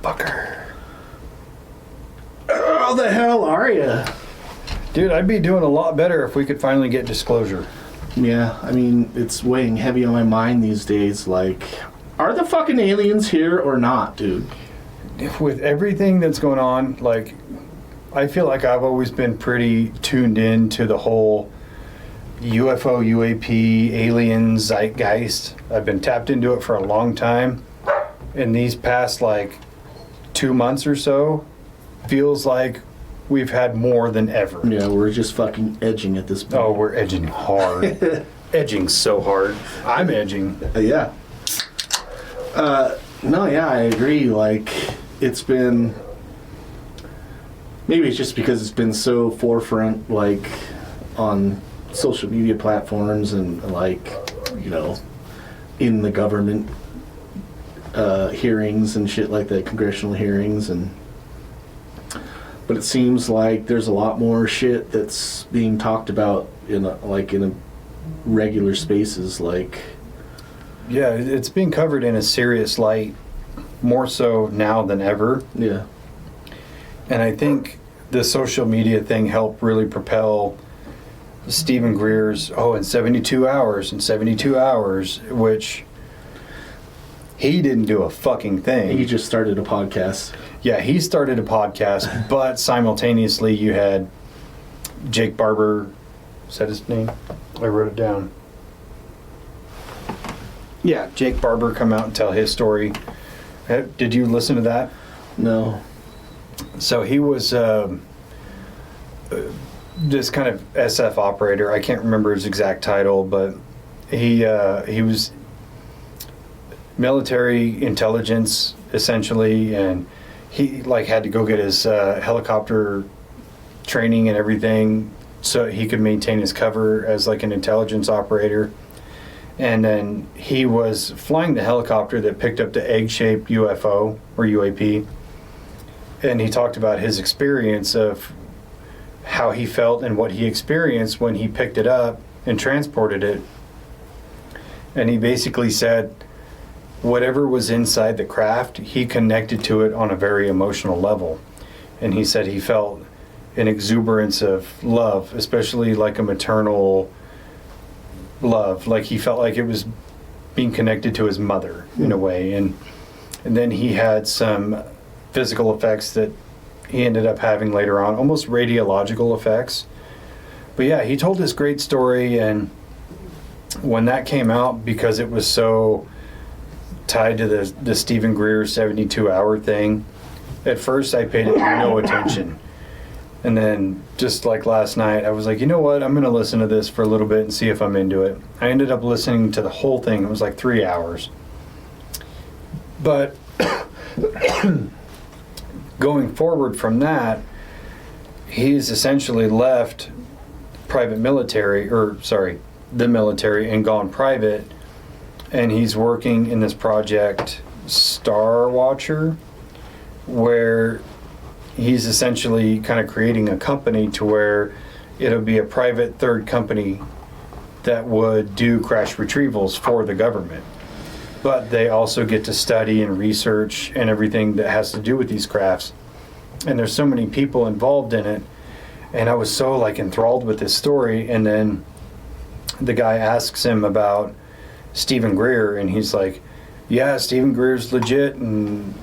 motherfucker. How the hell are you? Dude, I'd be doing a lot better if we could finally get disclosure. Yeah, I mean, it's weighing heavy on my mind these days. Like, are the fucking aliens here or not, dude? With everything that's going on, like, I feel like I've always been pretty tuned in to the whole UFO, UAP, alien zeitgeist. I've been tapped into it for a long time. In these past, like, 2 months or so, feels like we've had more than ever. Yeah, we're just fucking edging at this point. Oh, we're edging hard. Edging so hard. I'm edging. Yeah. No, yeah, I agree. Like, it's been... Maybe it's just because it's been so forefront, like, on social media platforms and, like, you know, in the government hearings and shit like that, congressional hearings, and... But it seems like there's a lot more shit that's being talked about in a regular spaces, like... Yeah, it's being covered in a serious light, more so now than ever. Yeah. And I think the social media thing helped really propel Stephen Greer's, in 72 hours, which he didn't do a fucking thing. He just started a podcast. Yeah, he started a podcast, but simultaneously you had Jake Barber, is that his name? I wrote it down. Yeah, Jake Barber come out and tell his story. Did you listen to that? No. So he was this kind of SF operator. I can't remember his exact title, but he was military intelligence essentially, and he like had to go get his helicopter training and everything so he could maintain his cover as like an intelligence operator. And then he was flying the helicopter that picked up the egg-shaped UFO or UAP. And he talked about his experience of how he felt and what he experienced when he picked it up and transported it. And he basically said whatever was inside the craft, he connected to it on a very emotional level. And he said he felt an exuberance of love, especially like a maternal love. Like he felt like it was being connected to his mother in a way. And then he had some physical effects that he ended up having later on, almost radiological effects. But yeah, he told this great story, and when that came out, because it was so tied to the Stephen Greer 72-hour thing, at first I paid it no attention. And then just like last night, I was like, you know what, I'm going to listen to this for a little bit and see if I'm into it. I ended up listening to the whole thing. It was like 3 hours. But going forward from that, he's essentially left the military and gone private, and he's working in this project Star Watcher, where he's essentially kind of creating a company to where it'll be a private third company that would do crash retrievals for the government. But they also get to study and research and everything that has to do with these crafts. And there's so many people involved in it. And I was so like enthralled with this story. And then the guy asks him about Stephen Greer, and he's like, yeah, Stephen Greer's legit, and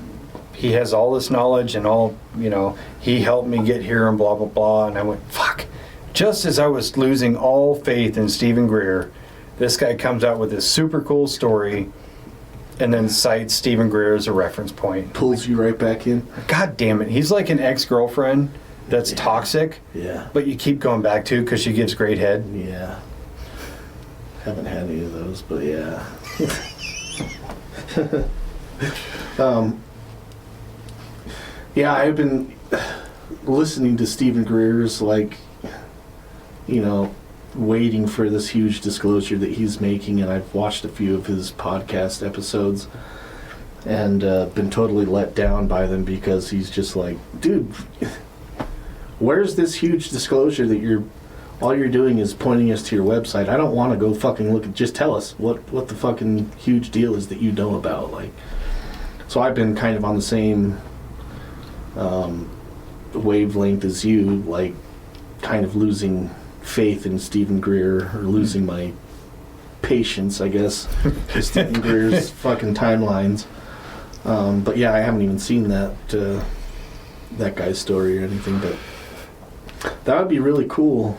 he has all this knowledge and all, you know, he helped me get here and blah, blah, blah. And I went, fuck. Just as I was losing all faith in Stephen Greer, this guy comes out with this super cool story and then cites Stephen Greer as a reference point. Pulls you right back in. God damn it. He's like an ex-girlfriend that's toxic. Yeah. But you keep going back to because she gives great head. Yeah. Haven't had any of those, but yeah. Yeah, I've been listening to Stephen Greer's, like, you know, waiting for this huge disclosure that he's making, and I've watched a few of his podcast episodes and been totally let down by them because he's just like, dude, where's this huge disclosure that all you're doing is pointing us to your website? I don't want to go fucking look at, just tell us what the fucking huge deal is that you know about. Like, so I've been kind of on the same wavelength as you, like kind of losing faith in Stephen Greer, or losing my patience, I guess, with Stephen Greer's fucking timelines. But yeah, I haven't even seen that guy's story or anything, but that would be really cool.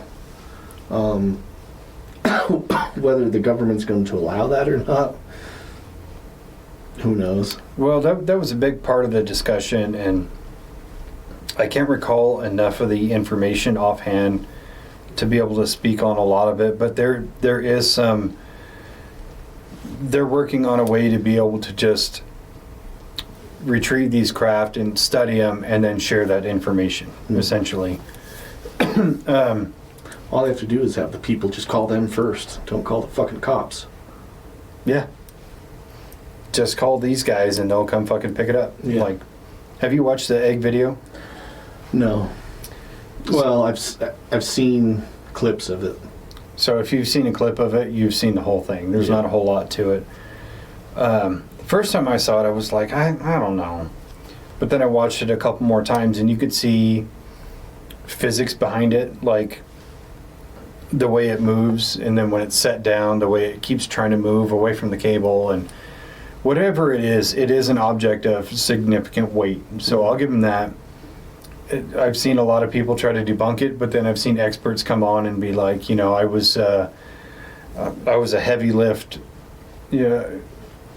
Whether the government's going to allow that or not, who knows? Well, that was a big part of the discussion, and I can't recall enough of the information offhand to be able to speak on a lot of it, but there is some. They're working on a way to be able to just retrieve these craft and study them and then share that information, essentially. All they have to do is have the people just call them first. Don't call the fucking cops. Yeah. Just call these guys and they'll come fucking pick it up. Yeah. Like, have you watched the egg video? No. Well, I've seen clips of it. So if you've seen a clip of it, you've seen the whole thing. There's not a whole lot to it. First time I saw it, I was like, I don't know. But then I watched it a couple more times, and you could see physics behind it, like the way it moves, and then when it's set down, the way it keeps trying to move away from the cable, and whatever it is an object of significant weight. So I'll give them that. I've seen a lot of people try to debunk it, but then I've seen experts come on and be like, I was a heavy lift,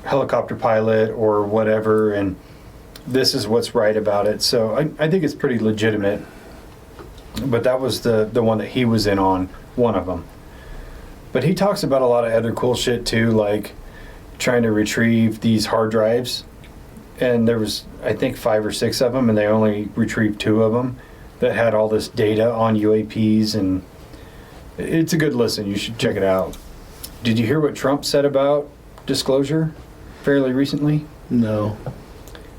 helicopter pilot or whatever, and this is what's right about it. So I think it's pretty legitimate. But that was the one that he was in on, one of them. But he talks about a lot of other cool shit too, like trying to retrieve these hard drives. And there was, I think, 5 or 6 of them, and they only retrieved 2 of them that had all this data on UAPs, and it's a good listen. You should check it out. Did you hear what Trump said about disclosure fairly recently? No.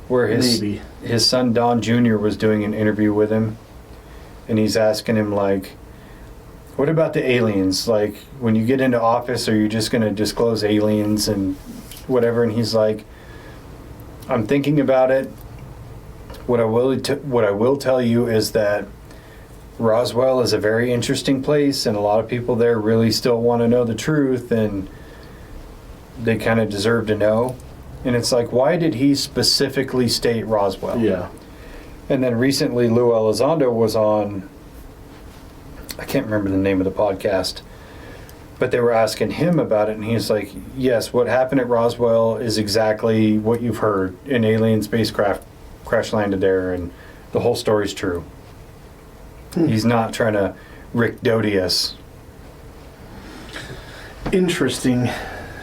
Where Maybe. his son Don Jr. was doing an interview with him, and he's asking him, like, what about the aliens? Like, when you get into office, are you just going to disclose aliens and whatever? And he's like, I'm thinking about it. What I will tell you is that Roswell is a very interesting place, and a lot of people there really still want to know the truth, and they kind of deserve to know. And it's like, why did he specifically state Roswell? Yeah. And then recently Lou Elizondo was on, I can't remember the name of the podcast, but they were asking him about it, and he's like, yes, what happened at Roswell is exactly what you've heard. An alien spacecraft crash landed there, and the whole story's true. He's not trying to Rick Doty us. Interesting.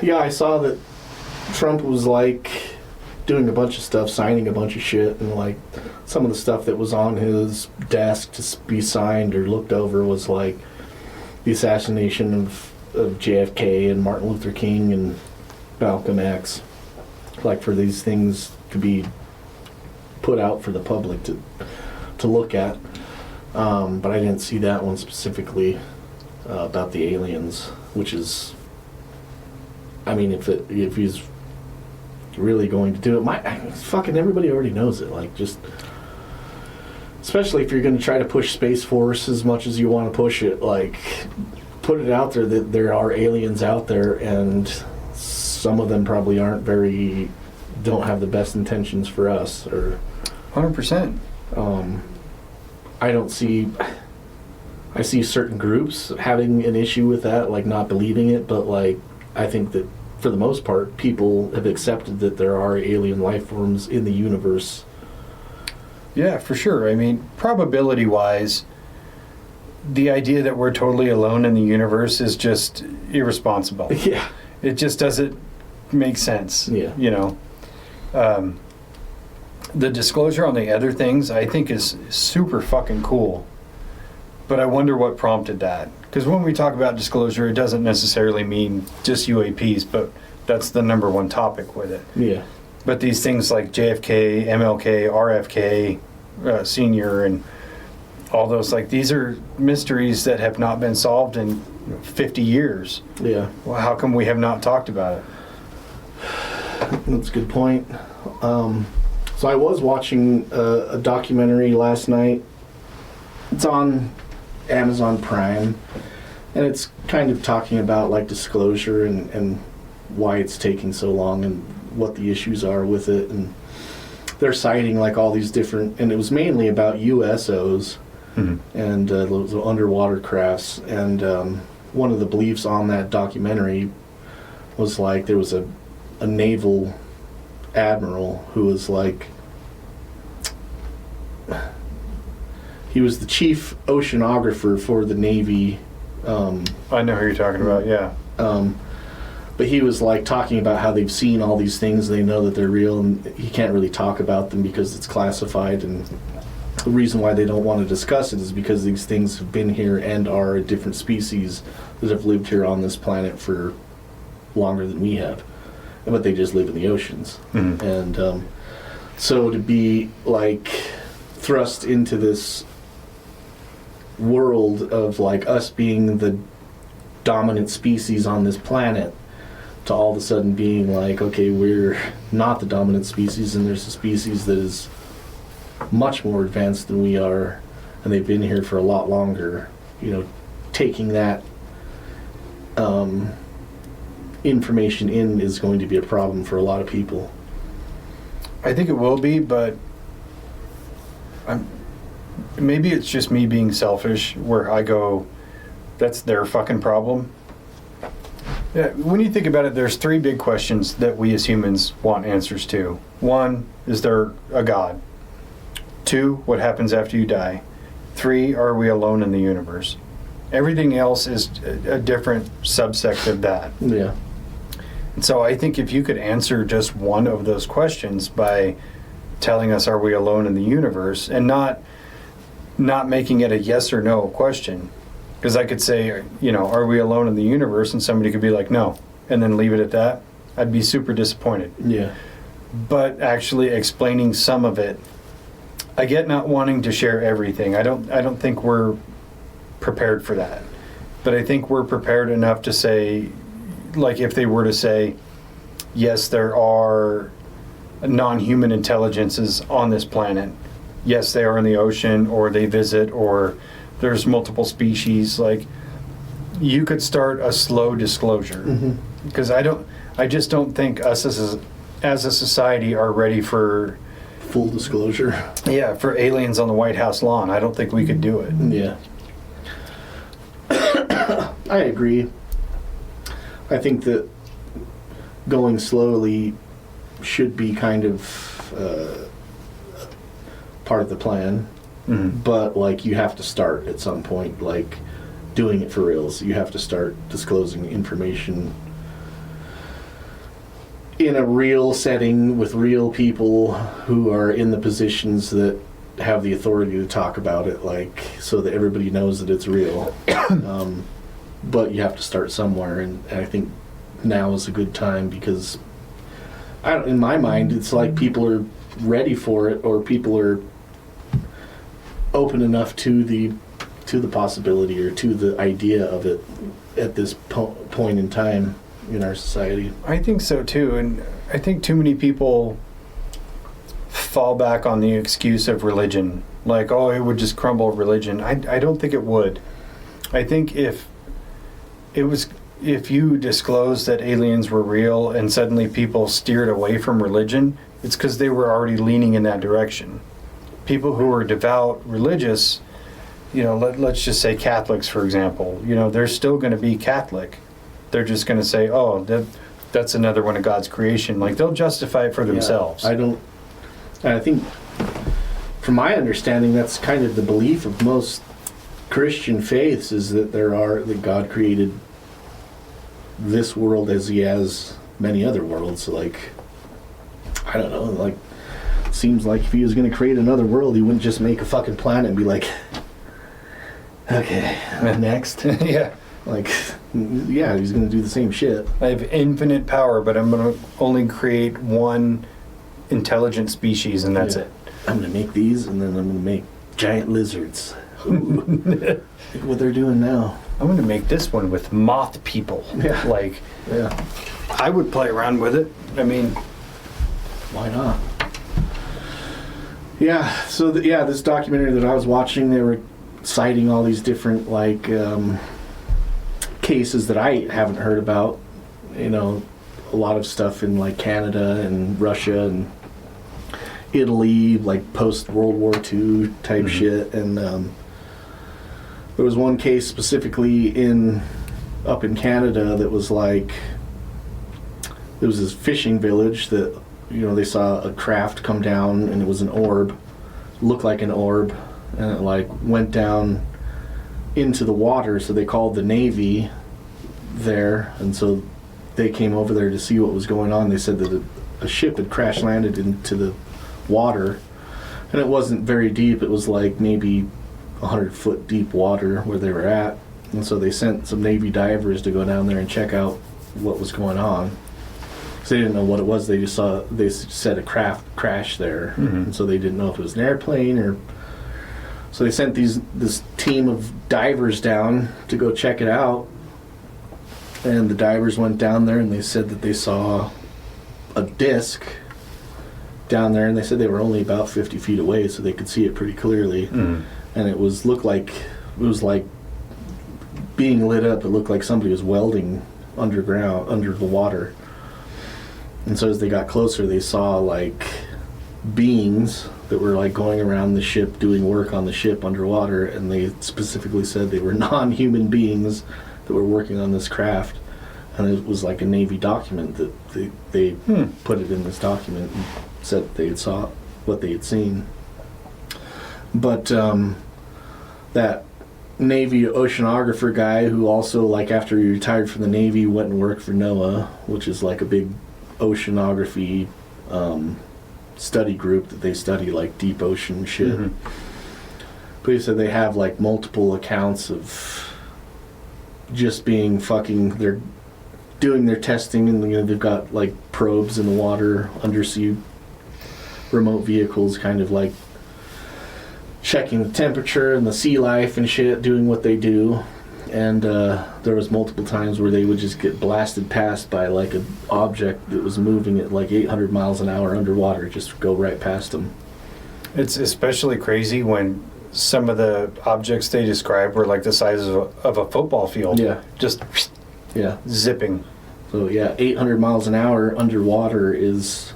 Yeah, I saw that Trump was like doing a bunch of stuff, signing a bunch of shit, and like some of the stuff that was on his desk to be signed or looked over was like the assassination of JFK and Martin Luther King and Malcolm X. Like, for these things to be put out for the public to look at. But I didn't see that one specifically about the aliens, which is, I mean, if he's really going to do it, fucking everybody already knows it. Like, just, especially if you're going to try to push Space Force as much as you want to push it, like, put it out there that there are aliens out there, and some of them probably don't have the best intentions for us, or 100%. I see certain groups having an issue with that, like not believing it, but like I think that for the most part people have accepted that there are alien life forms in the universe. Yeah, for sure. I mean, probability wise, the idea that we're totally alone in the universe is just irresponsible. Yeah. It just doesn't make sense. Yeah. The disclosure on the other things, I think, is super fucking cool. But I wonder what prompted that. Because when we talk about disclosure, it doesn't necessarily mean just UAPs, but that's the number one topic with it. Yeah. But these things like JFK, MLK, RFK, Senior, and all those, like, these are mysteries that have not been solved in 50 years. Yeah. Well, how come we have not talked about it? That's a good point. So I was watching a documentary last night. It's on Amazon Prime, and it's kind of talking about like disclosure and why it's taking so long and what the issues are with it. And they're citing like all these different, and it was mainly about USOs and those underwater crafts. And one of the beliefs on that documentary was like there was a naval admiral who was like, he was the chief oceanographer for the Navy. I know who you're talking about, yeah. But he was like talking about how they've seen all these things, they know that they're real, and he can't really talk about them because it's classified. And the reason why they don't want to discuss it is because these things have been here and are a different species that have lived here on this planet for longer than we have. But they just live in the oceans. And so to be like thrust into this world of like us being the dominant species on this planet, to all of a sudden being like, okay, we're not the dominant species, and there's a species that is much more advanced than we are, and they've been here for a lot longer. You know, taking that information in is going to be a problem for a lot of people. I think it will be, but maybe it's just me being selfish, where I go, that's their fucking problem. Yeah, when you think about it, there's three big questions that we as humans want answers to. One, is there a God? Two, what happens after you die? Three, are we alone in the universe? Everything else is a different subsect of that. Yeah. And so I think if you could answer just one of those questions by telling us, are we alone in the universe, and not making it a yes or no question. Because I could say, you know, are we alone in the universe? And somebody could be like, no, and then leave it at that. I'd be super disappointed. Yeah. But actually explaining some of it, I get not wanting to share everything. I don't think we're prepared for that. But I think we're prepared enough to say, like if they were to say, yes, there are non-human intelligences on this planet. Yes, they are in the ocean, or they visit, or there's multiple species. Like, you could start a slow disclosure, because I just don't think us as a society are ready for full disclosure. Yeah, for aliens on the White House lawn. I don't think we could do it. Yeah. I agree. I think that going slowly should be kind of part of the plan. But like, you have to start at some point, like doing it for reals. You have to start disclosing information in a real setting with real people who are in the positions that have the authority to talk about it, like, so that everybody knows that it's real. But you have to start somewhere, and I think now is a good time, because in my mind, it's like people are ready for it, or people are open enough to the possibility or to the idea of it at this point in time in our society. I think so too, and I think too many people fall back on the excuse of religion, like, oh, it would just crumble religion. I don't think it would. I think if you disclosed that aliens were real and suddenly people steered away from religion, it's because they were already leaning in that direction. People who are devout, religious, you know, let's just say Catholics, for example, you know, they're still going to be Catholic. They're just going to say, oh, that's another one of God's creation. Like, they'll justify it for themselves. I think, from my understanding, that's kind of the belief of most Christian faiths, is that that God created this world as he has many other worlds. Like, I don't know, like, seems like if he was going to create another world, he wouldn't just make a fucking planet and be like, okay, next. Yeah. Like, yeah, he's going to do the same shit. I have infinite power, but I'm going to only create one intelligent species, and that's it. I'm going to make these, and then I'm going to make giant lizards. Look what they're doing now. I'm going to make this one with moth people. Yeah. Like, yeah. I would play around with it. I mean, why not? Yeah, so this documentary that I was watching, they were citing all these different like cases that I haven't heard about. You know, a lot of stuff in like Canada and Russia and Italy, like post World War II type shit. And there was one case specifically up in Canada that was like, there was this fishing village that, you know, they saw a craft come down and it was an orb, looked like an orb, and it like went down into the water, so they called the Navy there, and so they came over there to see what was going on. They said that a ship had crash landed into the water, and it wasn't very deep. It was like maybe 100-foot deep water where they were at, and so they sent some Navy divers to go down there and check out what was going on. They didn't know what it was. They said a craft crashed there, and so they didn't know if it was an airplane or. So they sent this team of divers down to go check it out, and the divers went down there and they said that they saw a disc down there, and they said they were only about 50 feet away, so they could see it pretty clearly, and it was like being lit up. It looked like somebody was welding underground under the water. And so as they got closer, they saw like beings that were like going around the ship doing work on the ship underwater, and they specifically said they were non-human beings that were working on this craft. And it was like a Navy document that they put it in this document and said that they had saw what they had seen. But that Navy oceanographer guy who also, like, after he retired from the Navy, went and worked for NOAA, which is like a big oceanography study group that they study like deep ocean shit. But he said they have like multiple accounts of just being they're doing their testing, and you know, they've got like probes in the water, undersea remote vehicles, kind of like checking the temperature and the sea life and shit, doing what they do. And there was multiple times where they would just get blasted past by like an object that was moving at like 800 miles an hour underwater, just go right past them. It's especially crazy when some of the objects they describe were like the size of a football field. Yeah. Just Yeah. zipping. So yeah, 800 miles an hour underwater is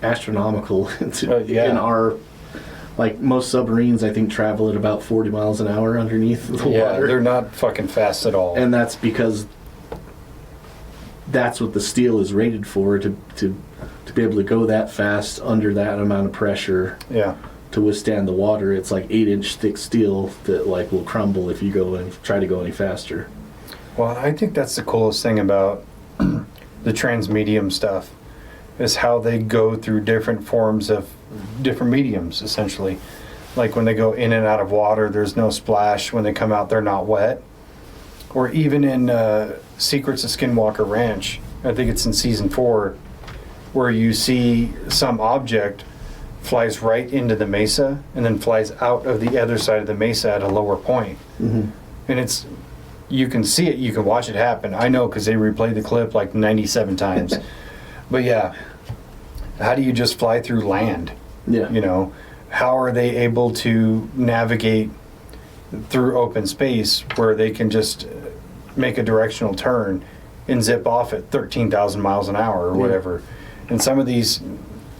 astronomical. In our, like, most submarines, I think, travel at about 40 miles an hour underneath the water. Yeah, they're not fucking fast at all. And that's because that's what the steel is rated for, to be able to go that fast under that amount of pressure. Yeah. To withstand the water. It's like 8-inch thick steel that like will crumble if you go and try to go any faster. Well, I think that's the coolest thing about the transmedium stuff, is how they go through different forms of different mediums, essentially. Like when they go in and out of water, there's no splash. When they come out, they're not wet. Or even in Secrets of Skinwalker Ranch, I think it's in season 4, where you see some object flies right into the mesa and then flies out of the other side of the mesa at a lower point. And it's, you can see it, you can watch it happen. I know, because they replayed the clip like 97 times. But yeah, how do you just fly through land? Yeah. You know, how are they able to navigate through open space where they can just make a directional turn and zip off at 13,000 miles an hour or whatever? And some of these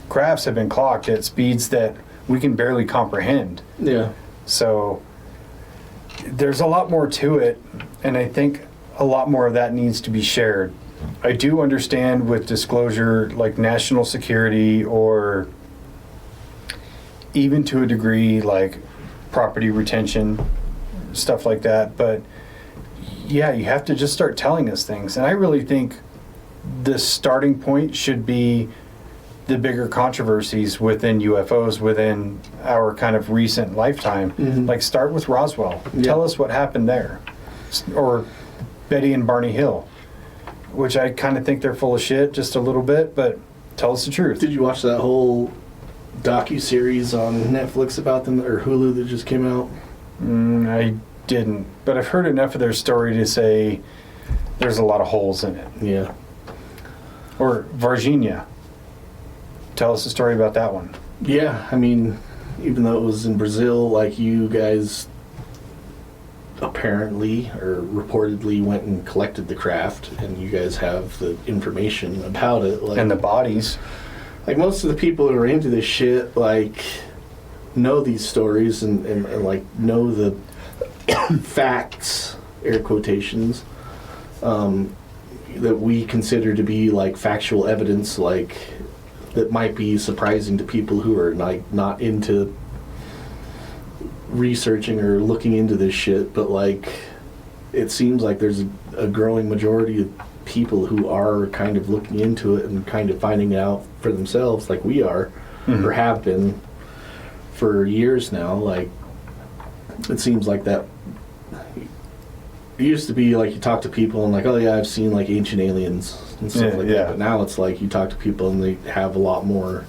crafts have been clocked at speeds that we can barely comprehend. Yeah. So there's a lot more to it, and I think a lot more of that needs to be shared. I do understand with disclosure, like national security, or even to a degree like property retention, stuff like that. But yeah, you have to just start telling us things. And I really think the starting point should be the bigger controversies within UFOs within our kind of recent lifetime. Like, start with Roswell. Tell us what happened there. Or Betty and Barney Hill, which I kind of think they're full of shit just a little bit, but tell us the truth. Did you watch that whole docu-series on Netflix about them, or Hulu, that just came out? I didn't, but I've heard enough of their story to say there's a lot of holes in it. Yeah. Or Virginia. Tell us the story about that one. Yeah, I mean, even though it was in Brazil, like you guys apparently or reportedly went and collected the craft, and you guys have the information about it. Like, And the bodies. like most of the people that are into this shit, like, know these stories and like know the facts, air quotations, that we consider to be like factual evidence, like that might be surprising to people who are like not into researching or looking into this shit, but like it seems like there's a growing majority of people who are kind of looking into it and kind of finding out for themselves, like we are, or have been for years now. Like, it seems like that it used to be like you talk to people and like, oh yeah, I've seen like ancient aliens and stuff like that. But now it's like you talk to people and they have a lot more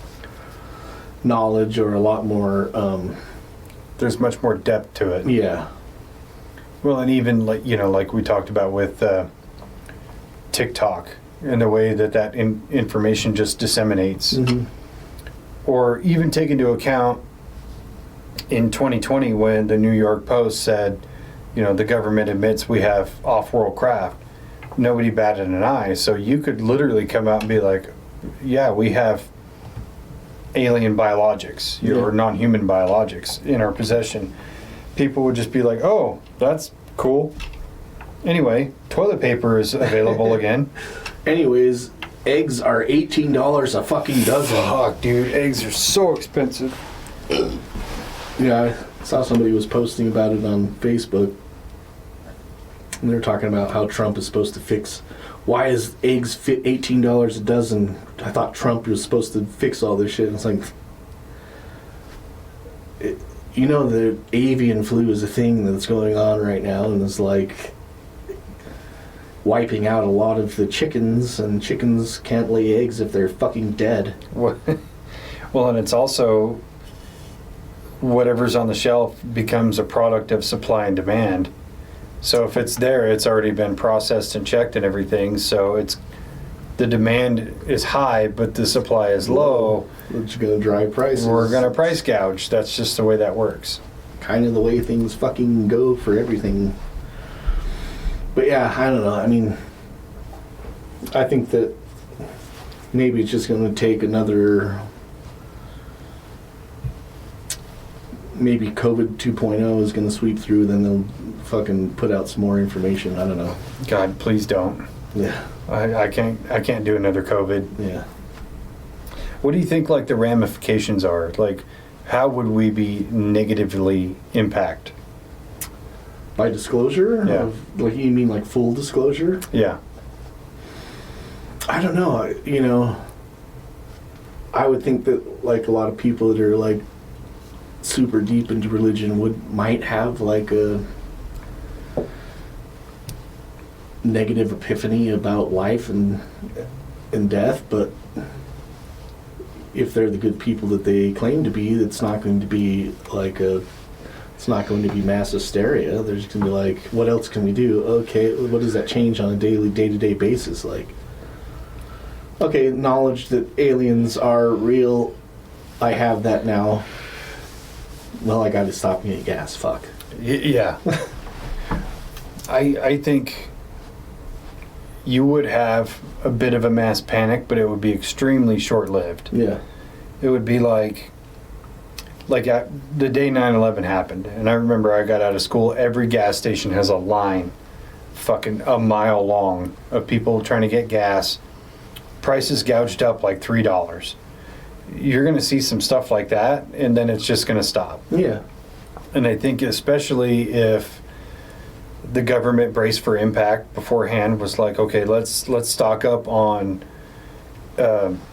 knowledge or a lot more There's much more depth to it. yeah. Well, and even like, you know, like we talked about with TikTok and the way that information just disseminates. Or even take into account in 2020 when the New York Post said, you know, the government admits we have off-world craft. Nobody batted an eye. So you could literally come out and be like, yeah, we have alien biologics or non-human biologics in our possession. People would just be like, oh, that's cool. Anyway, toilet paper is available again. Anyways, eggs are $18 a fucking dozen. Fuck, dude, eggs are so expensive. Yeah, I saw somebody was posting about it on Facebook. And they were talking about how Trump is supposed to fix. Why is eggs fit $18 a dozen? I thought Trump was supposed to fix all this shit. And it's like, you know, the avian flu is a thing that's going on right now, and it's like wiping out a lot of the chickens, and chickens can't lay eggs if they're fucking dead. Well, and it's also whatever's on the shelf becomes a product of supply and demand. So if it's there, it's already been processed and checked and everything. So it's the demand is high, but the supply is low. Which is going to drive prices. We're going to price gouge. That's just the way that works. Kind of the way things fucking go for everything. But yeah, I don't know. I mean, I think that maybe it's just going to take another. Maybe COVID 2.0 is going to sweep through, then they'll fucking put out some more information. I don't know. God, please don't. Yeah. I can't do another COVID. Yeah. What do you think like the ramifications are? Like, how would we be negatively impacted? By disclosure? Yeah. Like, you mean like full disclosure? Yeah. I don't know. You know, I would think that like a lot of people that are like super deep into religion might have like a negative epiphany about life and death, but if they're the good people that they claim to be, it's not going to be like it's not going to be mass hysteria. They're just going to be like, what else can we do? Okay, what does that change on a day-to-day basis? Like, okay, knowledge that aliens are real, I have that now. Well, I got to stop getting gas. Fuck. Yeah. I think you would have a bit of a mass panic, but it would be extremely short-lived. Yeah. It would be like the day 9/11 happened, and I remember I got out of school, every gas station has a line fucking a mile long of people trying to get gas. Prices gouged up like $3. You're going to see some stuff like that, and then it's just going to stop. Yeah. And I think especially if the government braced for impact beforehand, was like, okay, let's stock up on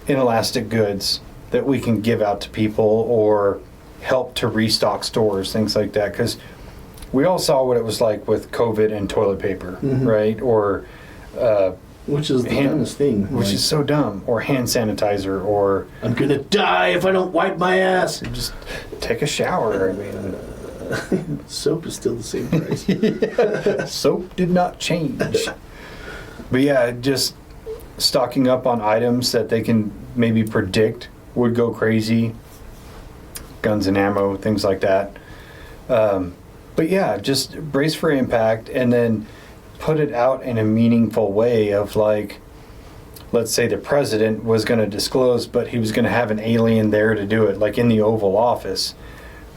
inelastic goods that we can give out to people or help to restock stores, things like that. Because we all saw what it was like with COVID and toilet paper, right? Or which is the dumbest thing. Which is so dumb. Or hand sanitizer, or I'm gonna die if I don't wipe my ass. Just take a shower. I mean, soap is still the same price. Soap did not change. But yeah, just stocking up on items that they can maybe predict would go crazy. guns and ammo, things like that. But yeah, just brace for impact and then put it out in a meaningful way of like, let's say the president was going to disclose, but he was going to have an alien there to do it, like in the Oval Office.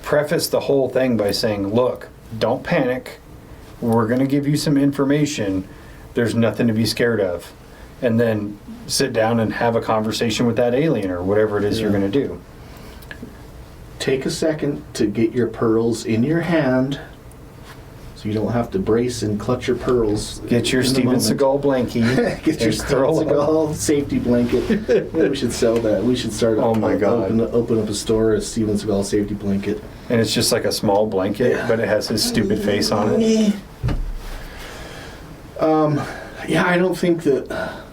Preface the whole thing by saying, look, don't panic. We're going to give you some information. There's nothing to be scared of. And then sit down and have a conversation with that alien or whatever it is you're going to do. Take a second to get your pearls in your hand so you don't have to brace and clutch your pearls. Get your Steven Seagal blankie. Get your Steven Seagal safety blanket. We should sell that. We should start open up a store, a Steven Seagal safety blanket. And it's just like a small blanket, but it has his stupid face on it. Yeah, I don't think that...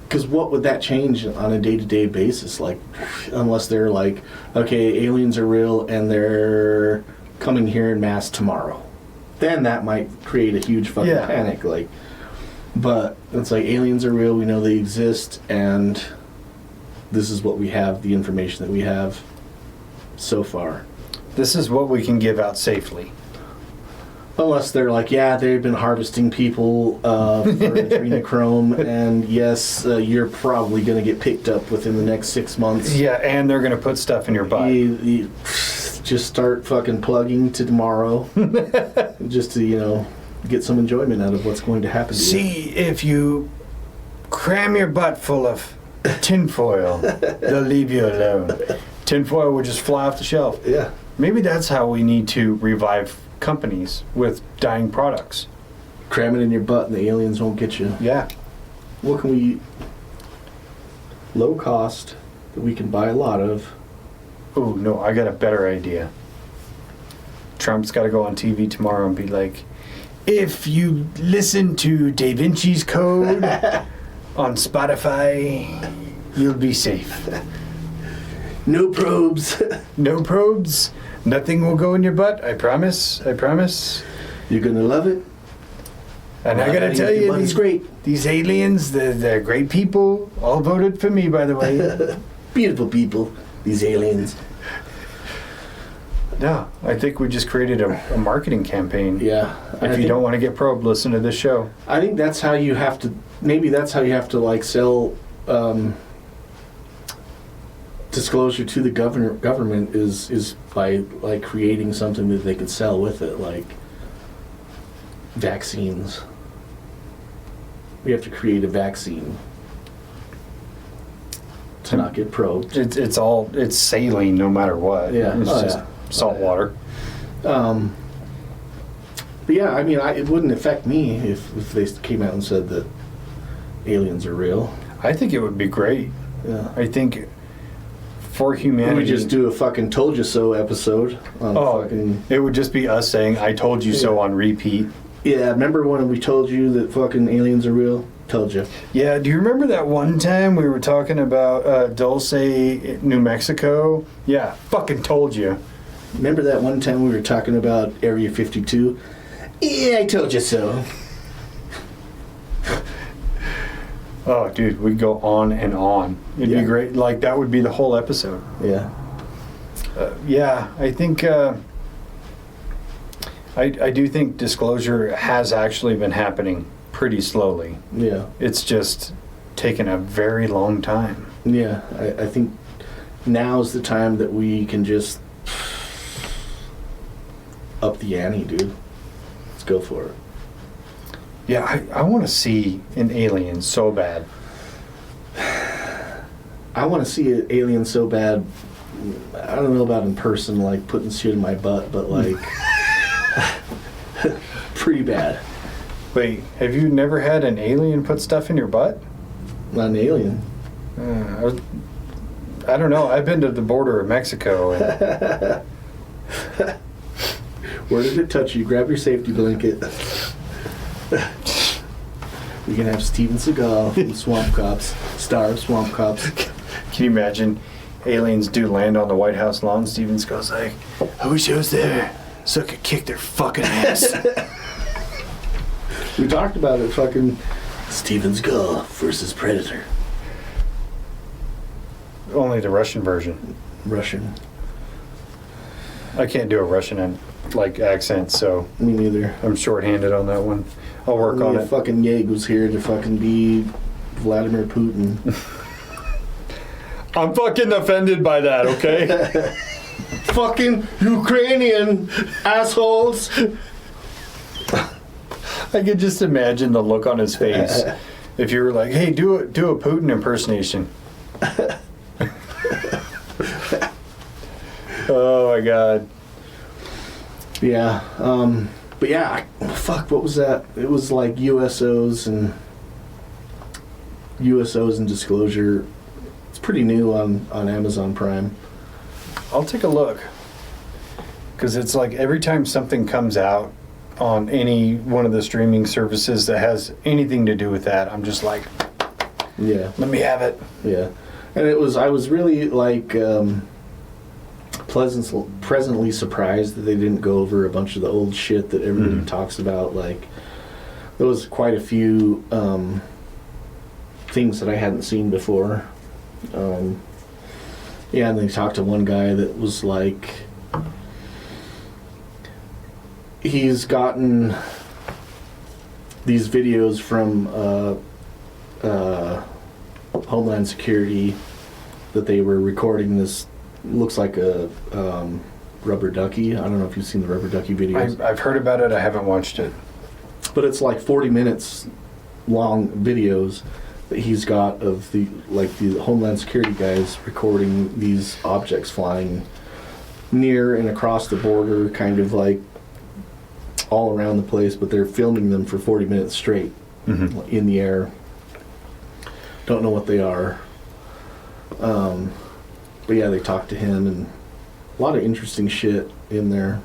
Because what would that change on a day-to-day basis? Like, unless they're like, okay, aliens are real and they're coming here in mass tomorrow. Then that might create a huge fucking panic. Like, but it's like, aliens are real, we know they exist, and this is what we have, the information that we have so far. This is what we can give out safely. Unless they're like, yeah, they've been harvesting people for adrenochrome, and yes, you're probably going to get picked up within the next 6 months. Yeah, and they're going to put stuff in your butt. You just start fucking plugging to tomorrow, just to, get some enjoyment out of what's going to happen to you. See, if you cram your butt full of tinfoil, they'll leave you alone. Tinfoil will just fly off the shelf. Yeah. Maybe that's how we need to revive companies with dying products. Cram it in your butt and the aliens won't get you. Yeah. What can we eat? Low cost that we can buy a lot of. Oh, no, I got a better idea. Trump's got to go on TV tomorrow and be like, if you listen to Dave-Inci's Code on Spotify, you'll be safe. No probes. No probes. Nothing will go in your butt. I promise. I promise. You're going to love it. And I got to tell you, these aliens, they're great people. All voted for me, by the way. Beautiful people, these aliens. No, I think we just created a marketing campaign. Yeah. If you don't want to get probed, listen to this show. I think that's how you have to, maybe that's how you have to like sell disclosure to the government is by like creating something that they could sell with it, like vaccines. We have to create a vaccine to not get probed. It's saline no matter what. Yeah. It's just salt water. But yeah, I mean, it wouldn't affect me if they came out and said that aliens are real. I think it would be great. Yeah. I think for humanity... We just do a fucking told you so episode. It would just be us saying, I told you so on repeat. Yeah, remember when we told you that fucking aliens are real? Told you. Yeah, do you remember that one time we were talking about Dulce, New Mexico? Yeah, fucking told you. Remember that one time we were talking about Area 52? Yeah, I told you so. Oh, dude, we'd go on and on. It'd be great. Like, that would be the whole episode. Yeah. Yeah, I think... I do think disclosure has actually been happening pretty slowly. Yeah. It's just taken a very long time. Yeah, I think now's the time that we can just up the ante, dude. Let's go for it. Yeah, I want to see an alien so bad. I want to see an alien so bad. I don't know about in person, like putting shit in my butt, but like pretty bad. Wait, have you never had an alien put stuff in your butt? Not an alien. I don't know. I've been to the border of Mexico. And where did it touch you? Grab your safety blanket. We can have Steven Seagal from Swamp Cops, star of Swamp Cops. Can you imagine aliens do land on the White House lawn? Steven Seagal's like, I wish I was there so I could kick their fucking ass. We talked about it, fucking Steven Seagal versus Predator. Only the Russian version. Russian. I can't do a Russian accent, so Me neither. I'm shorthanded on that one. I'll work on it. Fucking Yeg was here to fucking be Vladimir Putin. I'm fucking offended by that, okay? Fucking Ukrainian assholes. I could just imagine the look on his face if you were like, "Hey, do a Putin impersonation." Oh my god. Yeah. But yeah, fuck. What was that? It was like USOs and Disclosure. It's pretty new on Amazon Prime. I'll take a look. Because it's like every time something comes out on any one of the streaming services that has anything to do with that, I'm just like, yeah, let me have it. Yeah. And I was really like pleasantly surprised that they didn't go over a bunch of the old shit that everybody talks about. Like, there was quite a few things that I hadn't seen before. Yeah, and they talked to one guy that was like, he's gotten these videos from Homeland Security that they were recording this, looks like a rubber ducky. I don't know if you've seen the rubber ducky videos. I've heard about it. I haven't watched it. But it's like 40 minutes long videos that he's got of the Homeland Security guys recording these objects flying near and across the border, kind of like all around the place, but they're filming them for 40 minutes straight in the air. Don't know what they are. But yeah, they talked to him, and a lot of interesting shit in there.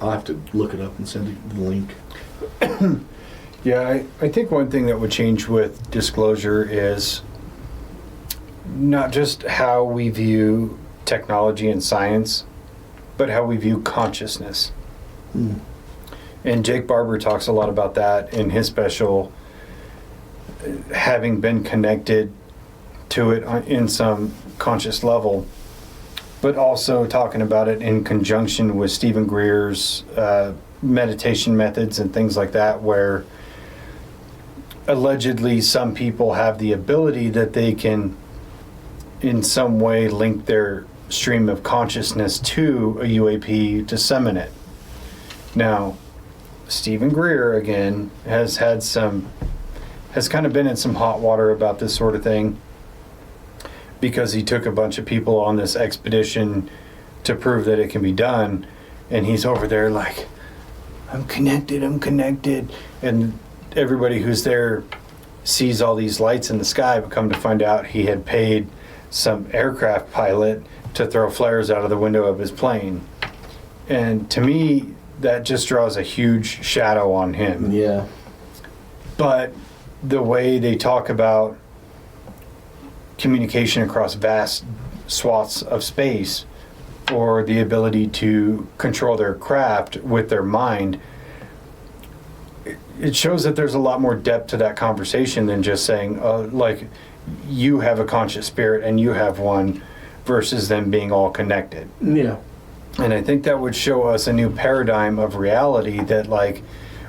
I'll have to look it up and send you the link. Yeah, I think one thing that would change with Disclosure is not just how we view technology and science, but how we view consciousness. And Jake Barber talks a lot about that in his special, having been connected to it in some conscious level, but also talking about it in conjunction with Stephen Greer's meditation methods and things like that, where allegedly some people have the ability that they can in some way link their stream of consciousness to a UAP to summon it. Now, Stephen Greer, again, has kind of been in some hot water about this sort of thing, because he took a bunch of people on this expedition to prove that it can be done, and he's over there like, I'm connected, and everybody who's there sees all these lights in the sky, but come to find out he had paid some aircraft pilot to throw flares out of the window of his plane. And to me, that just draws a huge shadow on him. Yeah. But the way they talk about communication across vast swaths of space, or the ability to control their craft with their mind, it shows that there's a lot more depth to that conversation than just saying, like, you have a conscious spirit and you have one, versus them being all connected. Yeah. And I think that would show us a new paradigm of reality, that like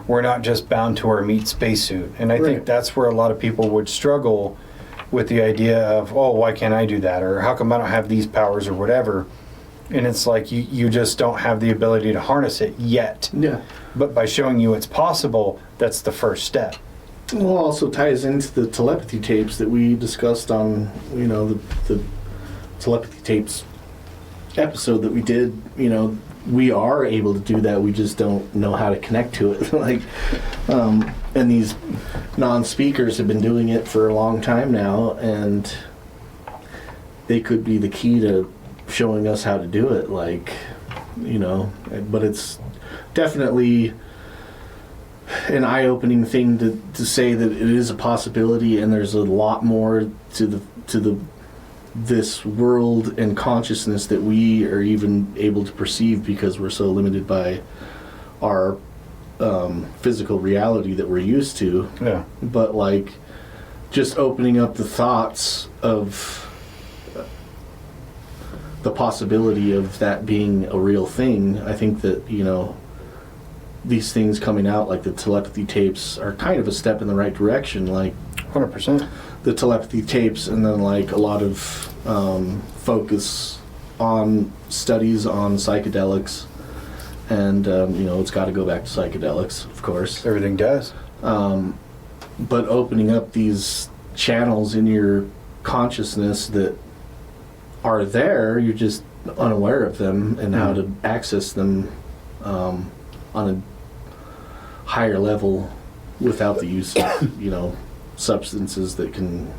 we're not just bound to our meat spacesuit. And I think that's where a lot of people would struggle with the idea of, oh, why can't I do that? Or how come I don't have these powers or whatever? And it's like you just don't have the ability to harness it yet. Yeah. But by showing you it's possible, that's the first step. Well, it also ties into the telepathy tapes that we discussed on, the telepathy tapes episode that we did. We are able to do that. We just don't know how to connect to it. And these non-speakers have been doing it for a long time now, and they could be the key to showing us how to do it. But it's definitely an eye-opening thing to say that it is a possibility, and there's a lot more to this world and consciousness that we are even able to perceive, because we're so limited by our physical reality that we're used to. Yeah. But just opening up the thoughts of the possibility of that being a real thing. I think that, you know, these things coming out, like the telepathy tapes, are kind of a step in the right direction. Like 100%. the telepathy tapes, and then like a lot of focus on studies on psychedelics. And, you know, it's got to go back to psychedelics, of course. Everything does. But opening up these channels in your consciousness that are there, you're just unaware of them and how to access them on a higher level without the use of, you know, substances that can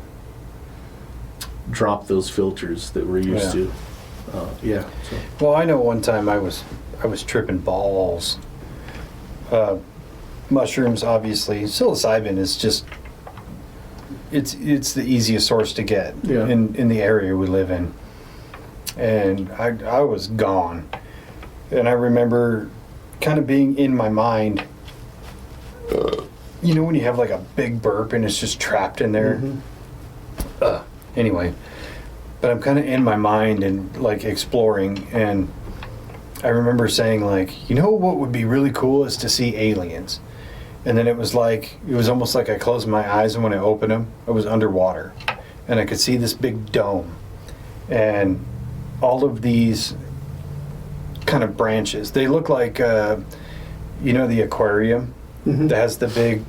drop those filters that we're used to. So. Well, I know one time I was tripping balls. Mushrooms, obviously. Psilocybin is just it's the easiest source to get in the area we live in. And I was gone. And I remember kind of being in my mind, you know, when you have like a big burp and it's just trapped in there. Anyway, but I'm kind of in my mind and like exploring, and I remember saying like, you know what would be really cool is to see aliens. And then it was almost like I closed my eyes, and when I opened them, I was underwater. And I could see this big dome. And all of these kind of branches, they look like, you know, the aquarium that has the big,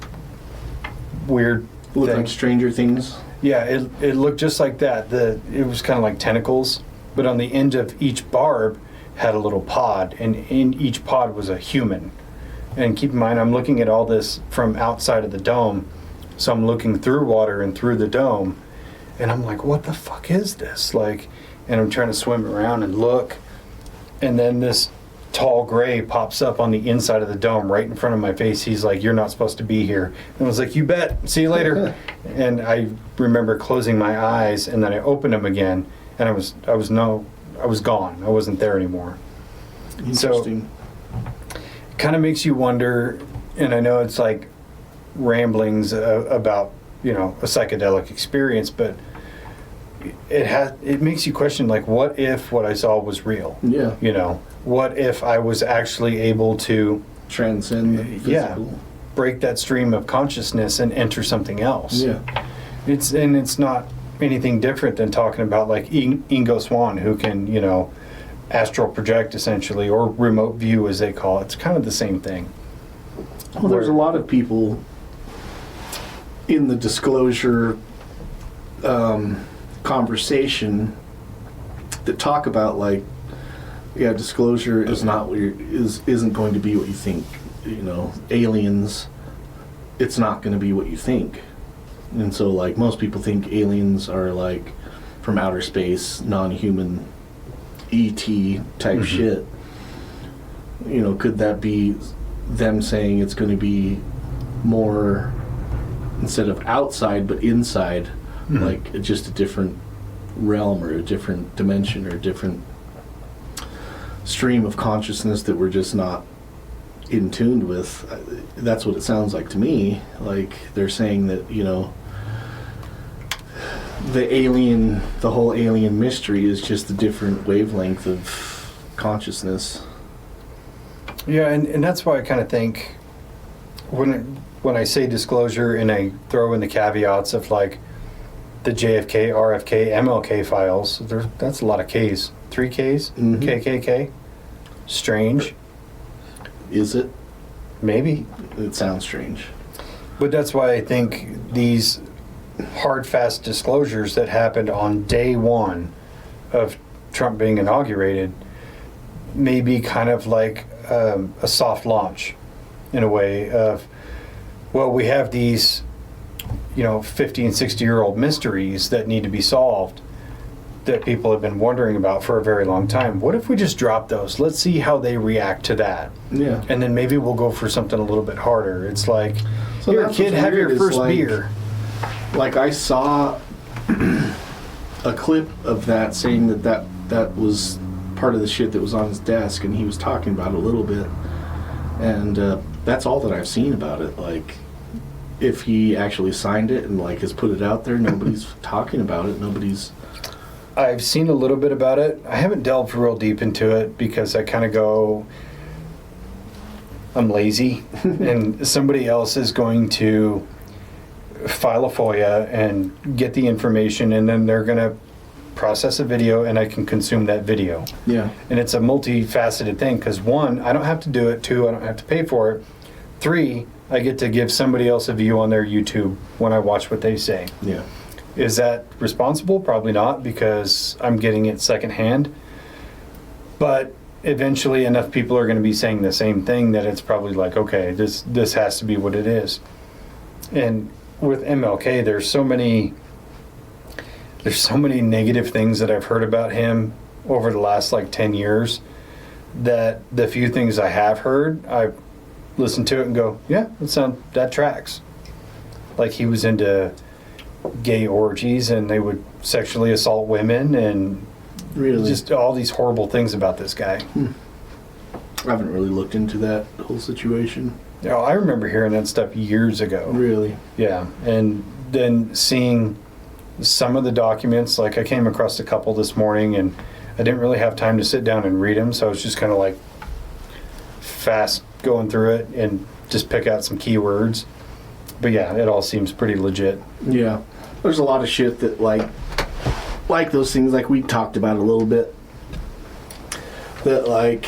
weird Look thing. like Stranger Things. Yeah, it looked just like that. It was kind of like tentacles, but on the end of each barb had a little pod, and in each pod was a human. And keep in mind, I'm looking at all this from outside of the dome, so I'm looking through water and through the dome, and I'm like, what the fuck is this? Like, and I'm trying to swim around and look, and then this tall gray pops up on the inside of the dome right in front of my face. He's like, you're not supposed to be here. And I was like, you bet, see you later. And I remember closing my eyes, and then I opened them again, and I was gone. I wasn't there anymore. Interesting. So it kind of makes you wonder, and I know it's like ramblings about, you know, a psychedelic experience, but it makes you question, like, what if what I saw was real? Yeah. You know, what if I was actually able to Transcend the physical. break that stream of consciousness and enter something else? Yeah. It's not anything different than talking about like Ingo Swann, who can, you know, astral project essentially, or remote view as they call it. It's kind of the same thing. Well, there's a lot of people in the disclosure conversation that talk about like, yeah, disclosure is not what isn't going to be what you think. You know, aliens, it's not going to be what you think. And so, like, most people think aliens are like from outer space, non-human, ET type shit. You know, could that be them saying it's going to be more, instead of outside but inside, like just a different realm or a different dimension or a different stream of consciousness that we're just not in tune with? That's what it sounds like to me. Like they're saying that, you know, the whole alien mystery is just a different wavelength of consciousness. Yeah, and that's why I kind of think when I say disclosure and I throw in the caveats of like the JFK, RFK, MLK files, that's a lot of Ks. 3 Ks? KKK? Strange. Is it? Maybe. It sounds strange. But that's why I think these hard, fast disclosures that happened on day one of Trump being inaugurated may be kind of like a soft launch in a way of, well, we have these, you know, 50 and 60-year-old mysteries that need to be solved that people have been wondering about for a very long time. What if we just drop those? Let's see how they react to that. Yeah. And then maybe we'll go for something a little bit harder. It's like, So here, that's kid, what's have weird your is, first like, beer. Like I saw a clip of that saying that was part of the shit that was on his desk, and he was talking about it a little bit. And that's all that I've seen about it. Like, if he actually signed it and like has put it out there, nobody's talking about it. Nobody's I've seen a little bit about it. I haven't delved real deep into it because I kind of go, I'm lazy, and somebody else is going to file a FOIA and get the information, and then they're going to process a video, and I can consume that video. Yeah. And it's a multifaceted thing because 1, I don't have to do it. 2, I don't have to pay for it. 3, I get to give somebody else a view on their YouTube when I watch what they say. Yeah. Is that responsible? Probably not, because I'm getting it secondhand. But eventually enough people are going to be saying the same thing that it's probably like, okay, this has to be what it is. And with MLK, there's so many negative things that I've heard about him over the last like 10 years that the few things I have heard, I've listened to it and go, yeah, that tracks. Like he was into gay orgies and they would sexually assault women and Really? just all these horrible things about this guy. I haven't really looked into that whole situation. You know, I remember hearing that stuff years ago. Really? Yeah, and then seeing some of the documents, like I came across a couple this morning and I didn't really have time to sit down and read them, so I was just kind of like fast going through it and just pick out some keywords. But yeah, it all seems pretty legit. Yeah. There's a lot of shit that like those things like we talked about a little bit that like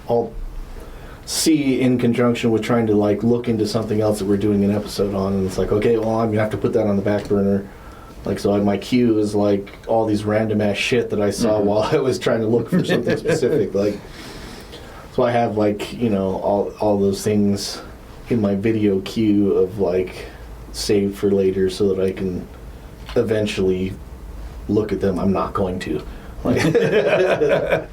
I'll see in conjunction with trying to like look into something else that we're doing an episode on, and it's like, okay, well, I'm gonna have to put that on the back burner. Like, so my queue is like all these random ass shit that I saw while I was trying to look for something specific. Like, so I have like, you know, all those things in my video queue of like saved for later so that I can eventually look at them. I'm not going to. Like, I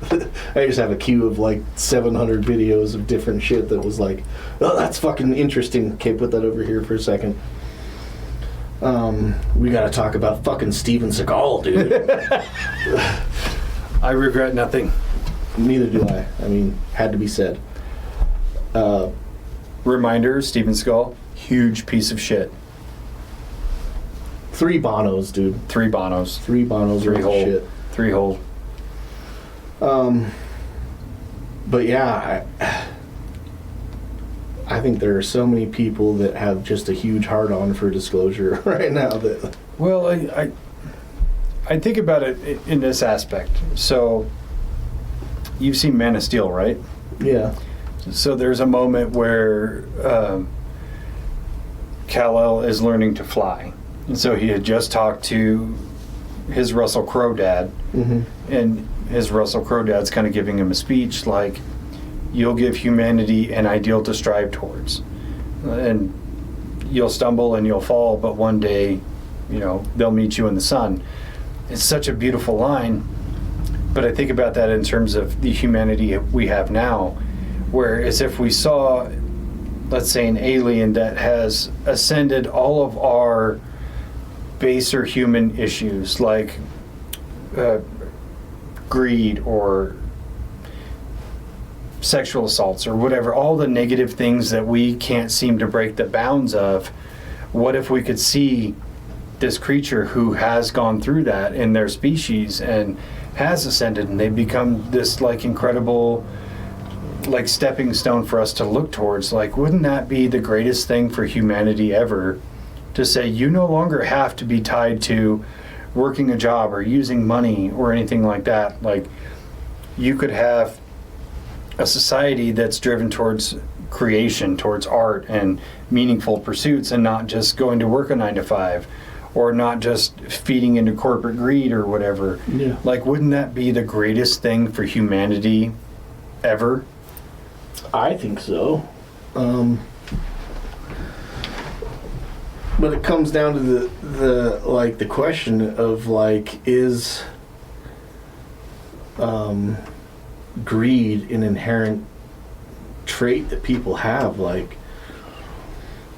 just have a queue of like 700 videos of different shit that was like, oh, that's fucking interesting. Okay, put that over here for a second. We gotta talk about fucking Steven Seagal, dude. I regret nothing. Neither do I. I mean, had to be said. Reminder, Steven Seagal, huge piece of shit. 3 Bonos, dude. 3 Bonos. 3 Bonos. 3 worth of hole. shit. 3 hole. But yeah, I think there are so many people that have just a huge hard-on for disclosure right now that... Well, I think about it in this aspect. So, you've seen Man of Steel, right? Yeah. So there's a moment where Kal-El is learning to fly. And so he had just talked to his Russell Crowe dad, and his Russell Crowe dad's kind of giving him a speech like, you'll give humanity an ideal to strive towards. And you'll stumble and you'll fall, but one day, you know, they'll meet you in the sun. It's such a beautiful line, but I think about that in terms of the humanity we have now, where as if we saw, let's say, an alien that has ascended all of our baser human issues like greed or sexual assaults or whatever, all the negative things that we can't seem to break the bounds of. What if we could see this creature who has gone through that in their species and has ascended, and they've become this like incredible like stepping stone for us to look towards? Like, wouldn't that be the greatest thing for humanity ever, to say you no longer have to be tied to working a job or using money or anything like that? Like, you could have a society that's driven towards creation, towards art and meaningful pursuits, and not just going to work a 9 to 5 or not just feeding into corporate greed or whatever. Yeah. Like, wouldn't that be the greatest thing for humanity ever? I think so. But it comes down to the question of like, is greed an inherent trait that people have? Like,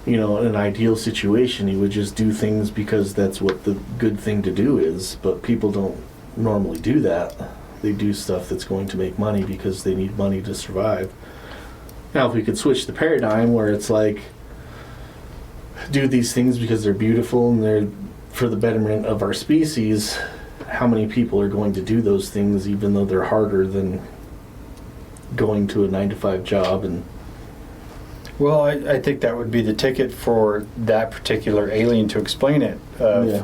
you know, in an ideal situation, you would just do things because that's what the good thing to do is, but people don't normally do that. They do stuff that's going to make money because they need money to survive. Now, if we could switch the paradigm where it's like, do these things because they're beautiful and they're for the betterment of our species, how many people are going to do those things even though they're harder than going to a 9-to-5 job? And Well, I think that would be the ticket for that particular alien to explain it. yeah.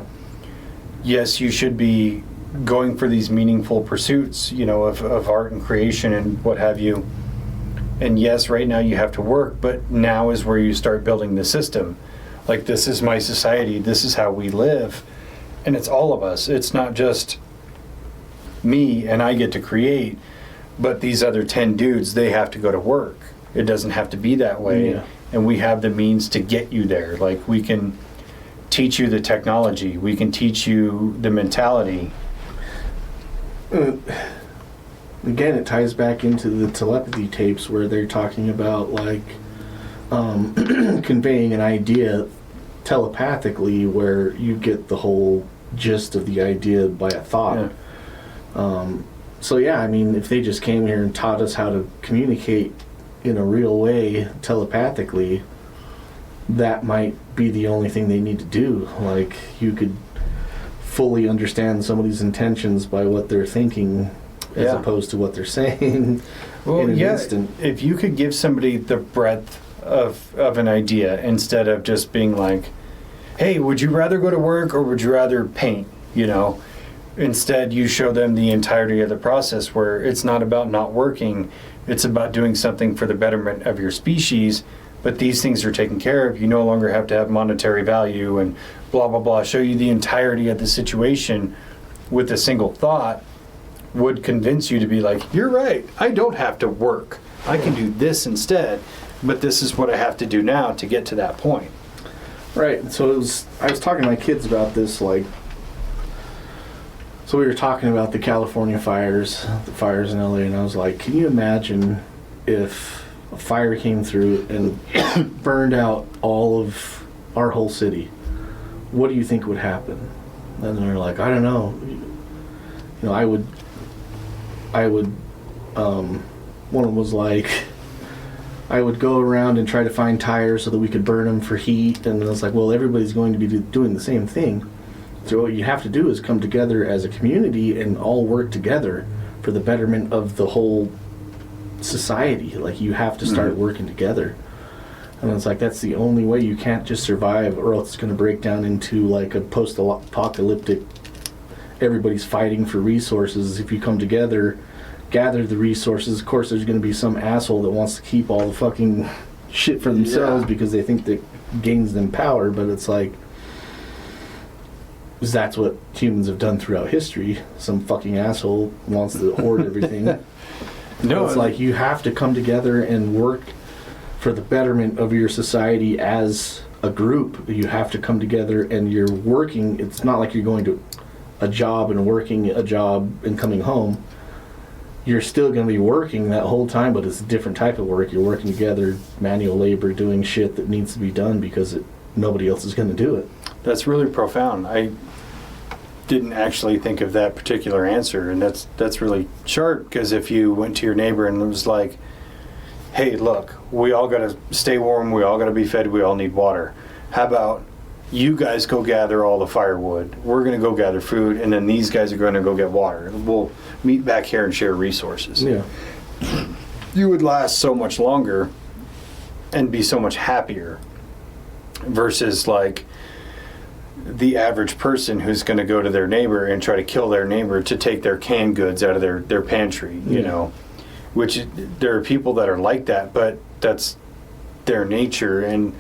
Yes, you should be going for these meaningful pursuits, of art and creation and what have you. And yes, right now you have to work, but now is where you start building the system. Like, this is my society, this is how we live. And it's all of us. It's not just me and I get to create, but these other 10 dudes, they have to go to work. It doesn't have to be that way. Yeah. And we have the means to get you there. Like, we can teach you the technology, we can teach you the mentality. Again, it ties back into the telepathy tapes where they're talking about, like, conveying an idea telepathically, where you get the whole gist of the idea by a thought. Yeah. So yeah, I mean, if they just came here and taught us how to communicate in a real way telepathically, that might be the only thing they need to do. Like, you could fully understand somebody's intentions by what they're thinking as Yeah. opposed to what they're saying in an instant. If you could give somebody the breadth of an idea instead of just being like, hey, would you rather go to work or would you rather paint, Instead, you show them the entirety of the process, where it's not about not working, it's about doing something for the betterment of your species, but these things are taken care of. You no longer have to have monetary value and blah, blah, blah. Show you the entirety of the situation with a single thought would convince you to be like, you're right, I don't have to work. I can do this instead, but this is what I have to do now to get to that point. Right. So I was talking to my kids about this, like, so we were talking about the California fires, the fires in LA, and I was like, can you imagine if a fire came through and burned out all of our whole city? What do you think would happen? And they're like, I don't know. I would, one of them was like, I would go around and try to find tires so that we could burn them for heat. And I was like, well, everybody's going to be doing the same thing. So what you have to do is come together as a community and all work together for the betterment of the whole society. Like, you have to start working together. And it's like, that's the only way. You can't just survive, or else it's going to break down into like a post-apocalyptic, everybody's fighting for resources. If you come together, gather the resources, of course there's going to be some asshole that wants to keep all the fucking shit for themselves because they think that gains them power. But it's like, that's what humans have done throughout history. Some fucking asshole wants to hoard everything. No, it's like, you have to come together and work for the betterment of your society as a group. You have to come together, and you're working. It's not like you're going to a job and working a job and coming home. You're still going to be working that whole time, but it's a different type of work. You're working together, manual labor, doing shit that needs to be done because nobody else is going to do it. That's really profound. I didn't actually think of that particular answer, and that's really sharp, because if you went to your neighbor and it was like, hey, look, we all got to stay warm, we all got to be fed, we all need water. How about you guys go gather all the firewood, we're going to go gather food, and then these guys are going to go get water. We'll meet back here and share resources. Yeah. You would last so much longer and be so much happier versus like the average person who's going to go to their neighbor and try to kill their neighbor to take their canned goods out of their pantry, which there are people that are like that, but that's their nature, and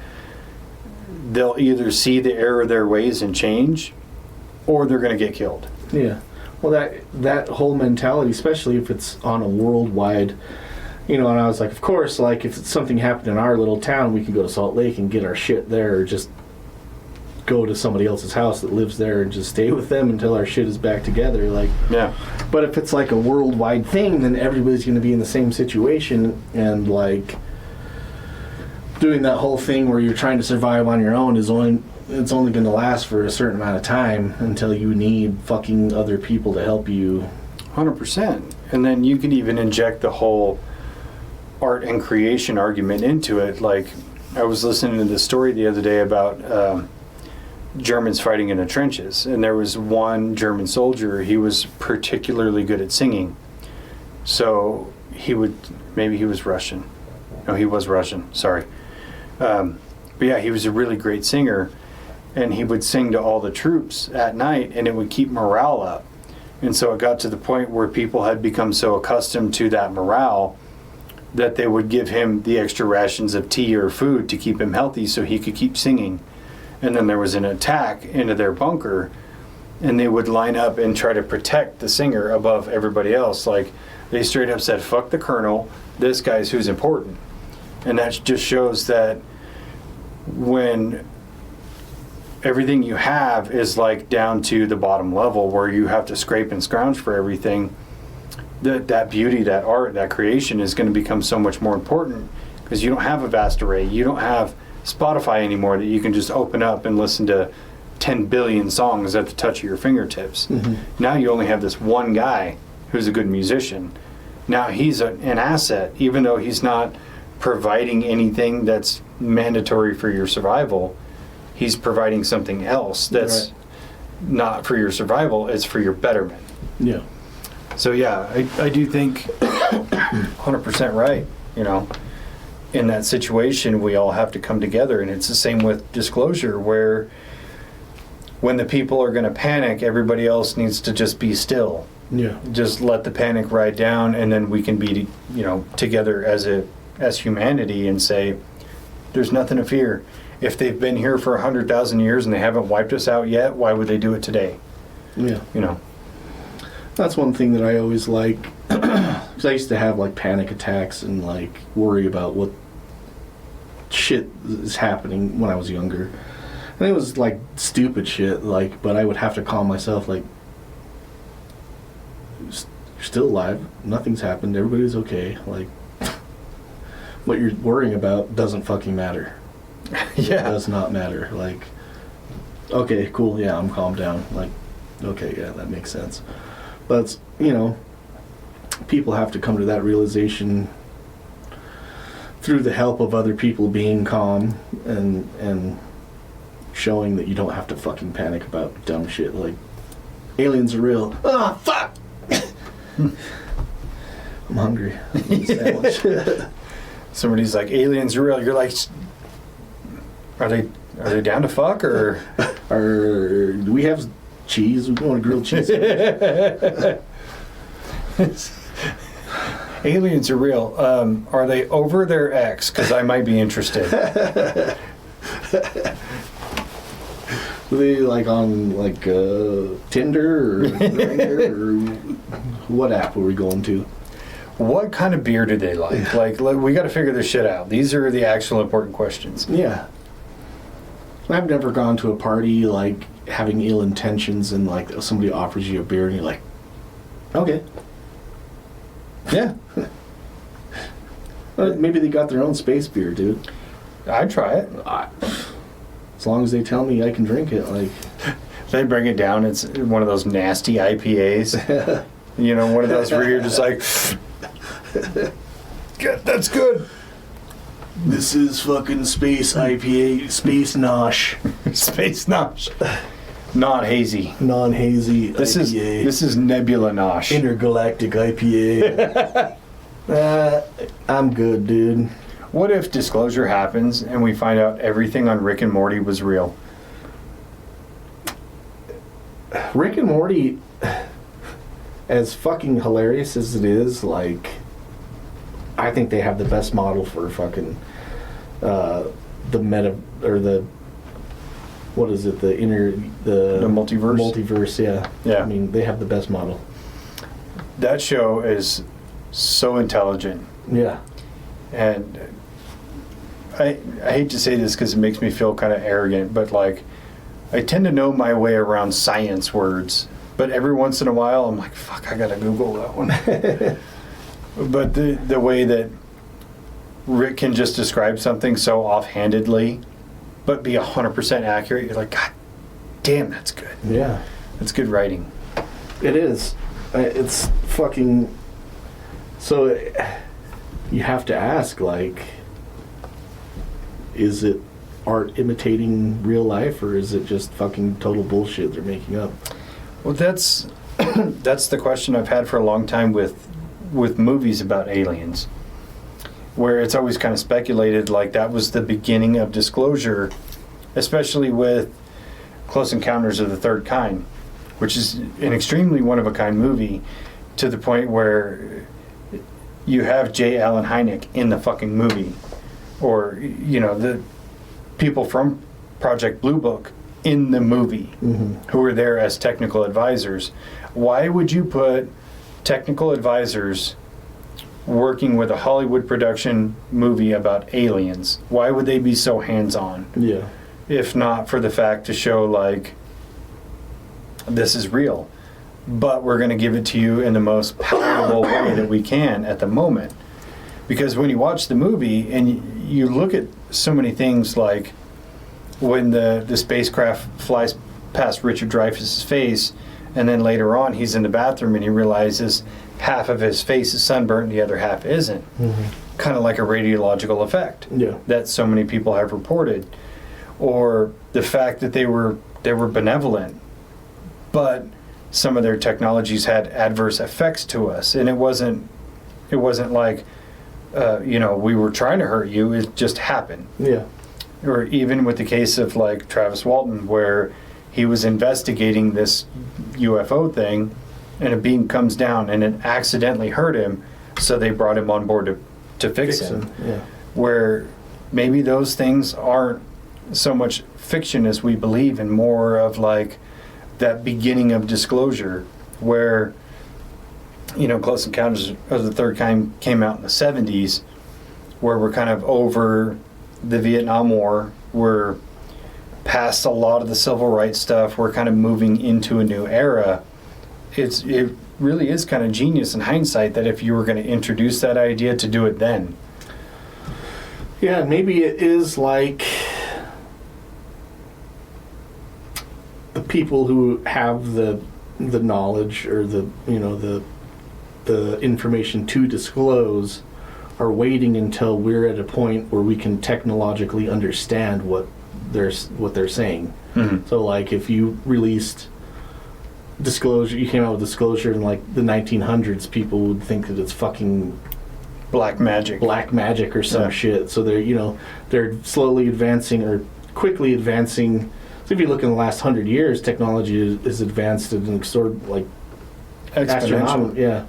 they'll either see the error of their ways and change, or they're going to get killed. Yeah. Well, that whole mentality, especially if it's on a worldwide, and I was like, of course, like, if something happened in our little town, we can go to Salt Lake and get our shit there, or just go to somebody else's house that lives there and just stay with them until our shit is back together. Like, yeah. But if it's like a worldwide thing, then everybody's going to be in the same situation, and like doing that whole thing where you're trying to survive on your own it's only going to last for a certain amount of time until you need fucking other people to help you. 100%. And then you can even inject the whole art and creation argument into it. Like, I was listening to this story the other day about Germans fighting in the trenches, and there was one German soldier. He was particularly good at singing, so maybe he was Russian. No, he was Russian. Sorry, but yeah, he was a really great singer, and he would sing to all the troops at night, and it would keep morale up. And so it got to the point where people had become so accustomed to that morale that they would give him the extra rations of tea or food to keep him healthy so he could keep singing. And then there was an attack into their bunker, and they would line up and try to protect the singer above everybody else. Like, they straight up said, fuck the colonel, this guy's who's important. And that just shows that when everything you have is like down to the bottom level where you have to scrape and scrounge for everything, that beauty, that art, that creation is going to become so much more important because you don't have a vast array. You don't have Spotify anymore that you can just open up and listen to 10 billion songs at the touch of your fingertips. Mm-hmm. Now you only have this one guy who's a good musician. Now he's an asset, even though he's not providing anything that's mandatory for your survival. He's providing something else that's not for your survival, it's for your betterment. Yeah. So yeah, I do think 100% right, in that situation we all have to come together, and it's the same with disclosure, where when the people are going to panic, everybody else needs to just be still. Yeah. Just let the panic ride down, and then we can be, together as humanity and say, there's nothing to fear. If they've been here for 100,000 years and they haven't wiped us out yet, why would they do it today? Yeah. That's one thing that I always like, because I used to have like panic attacks and like worry about what shit is happening when I was younger. And it was like stupid shit, but I would have to calm myself, like, you're still alive, nothing's happened, everybody's okay, like, what you're worrying about doesn't fucking matter. Yeah. It does not matter. Like, okay, cool, yeah, I'm calmed down. Like, okay, yeah, that makes sense. But, people have to come to that realization through the help of other people being calm and showing that you don't have to fucking panic about dumb shit like aliens are real. Ah, fuck! I'm hungry. I need a sandwich. Somebody's like, aliens are real. You're like, are they down to fuck, or do we have cheese? We want a grilled cheese. Aliens are real. Are they over their ex? Because I might be interested. Were they like on like Tinder or Grindr, or what app were we going to? What kind of beer do they like? Like we got to figure this shit out. These are the actual important questions. Yeah. I've never gone to a party like having ill intentions and like somebody offers you a beer and you're like, okay. Yeah. Maybe they got their own space beer, dude. I'd try it. As long as they tell me I can drink it, like. They bring it down. It's one of those nasty IPAs. One of those where you're just like, that's good. This is fucking space IPA, space nosh. Space nosh. Not hazy. Non-hazy This IPA. This is Nebula nosh. Intergalactic IPA. I'm good, dude. What if disclosure happens and we find out everything on Rick and Morty was real? Rick and Morty, as fucking hilarious as it is, like, I think they have the best model for fucking the meta, or the, what is it, the multiverse? Multiverse, yeah. Yeah. I mean, they have the best model. That show is so intelligent. Yeah. And I hate to say this because it makes me feel kind of arrogant, but like, I tend to know my way around science words, but every once in a while I'm like, fuck, I gotta Google that one. But the way that Rick can just describe something so offhandedly, but be 100% accurate, you're like, God damn, that's good. Yeah. That's good writing. It is. It's fucking... So, you have to ask, like, is it art imitating real life, or is it just fucking total bullshit they're making up? Well, that's that's the question I've had for a long time with movies about aliens, where it's always kind of speculated like that was the beginning of disclosure, especially with Close Encounters of the Third Kind, which is an extremely one-of-a-kind movie, to the point where you have J. Allen Hynek in the fucking movie, or the people from Project Blue Book in the movie, who are there as technical advisors. Why would you put technical advisors working with a Hollywood production movie about aliens? Why would they be so hands-on? Yeah. If not for the fact to show, like, this is real, but we're going to give it to you in the most palatable way that we can at the moment. Because when you watch the movie and you look at so many things, like when the spacecraft flies past Richard Dreyfuss's face, and then later on he's in the bathroom and he realizes half of his face is sunburnt and the other half isn't. Kind of like a radiological effect that so many people have reported. Or the fact that they were benevolent, but some of their technologies had adverse effects to us, and it wasn't like we were trying to hurt you, it just happened. Yeah. Or even with the case of like Travis Walton, where he was investigating this UFO thing and a beam comes down and it accidentally hurt him, so they brought him on board to fix him. Yeah. Where maybe those things aren't so much fiction as we believe, and more of like that beginning of disclosure, where Close Encounters of the Third Kind came out in the 70s, where we're kind of over the Vietnam War, we're past a lot of the civil rights stuff, we're kind of moving into a new era. It really is kind of genius in hindsight that if you were going to introduce that idea, to do it then. Yeah, maybe it is like the people who have the knowledge, or the information to disclose, are waiting until we're at a point where we can technologically understand what they're saying. So like if you released disclosure, you came out with disclosure in like the 1900s, people would think that it's fucking black magic or some shit. So they're slowly advancing, or quickly advancing. So if you look in the last 100 years, technology is advanced at an like exponential. Yeah.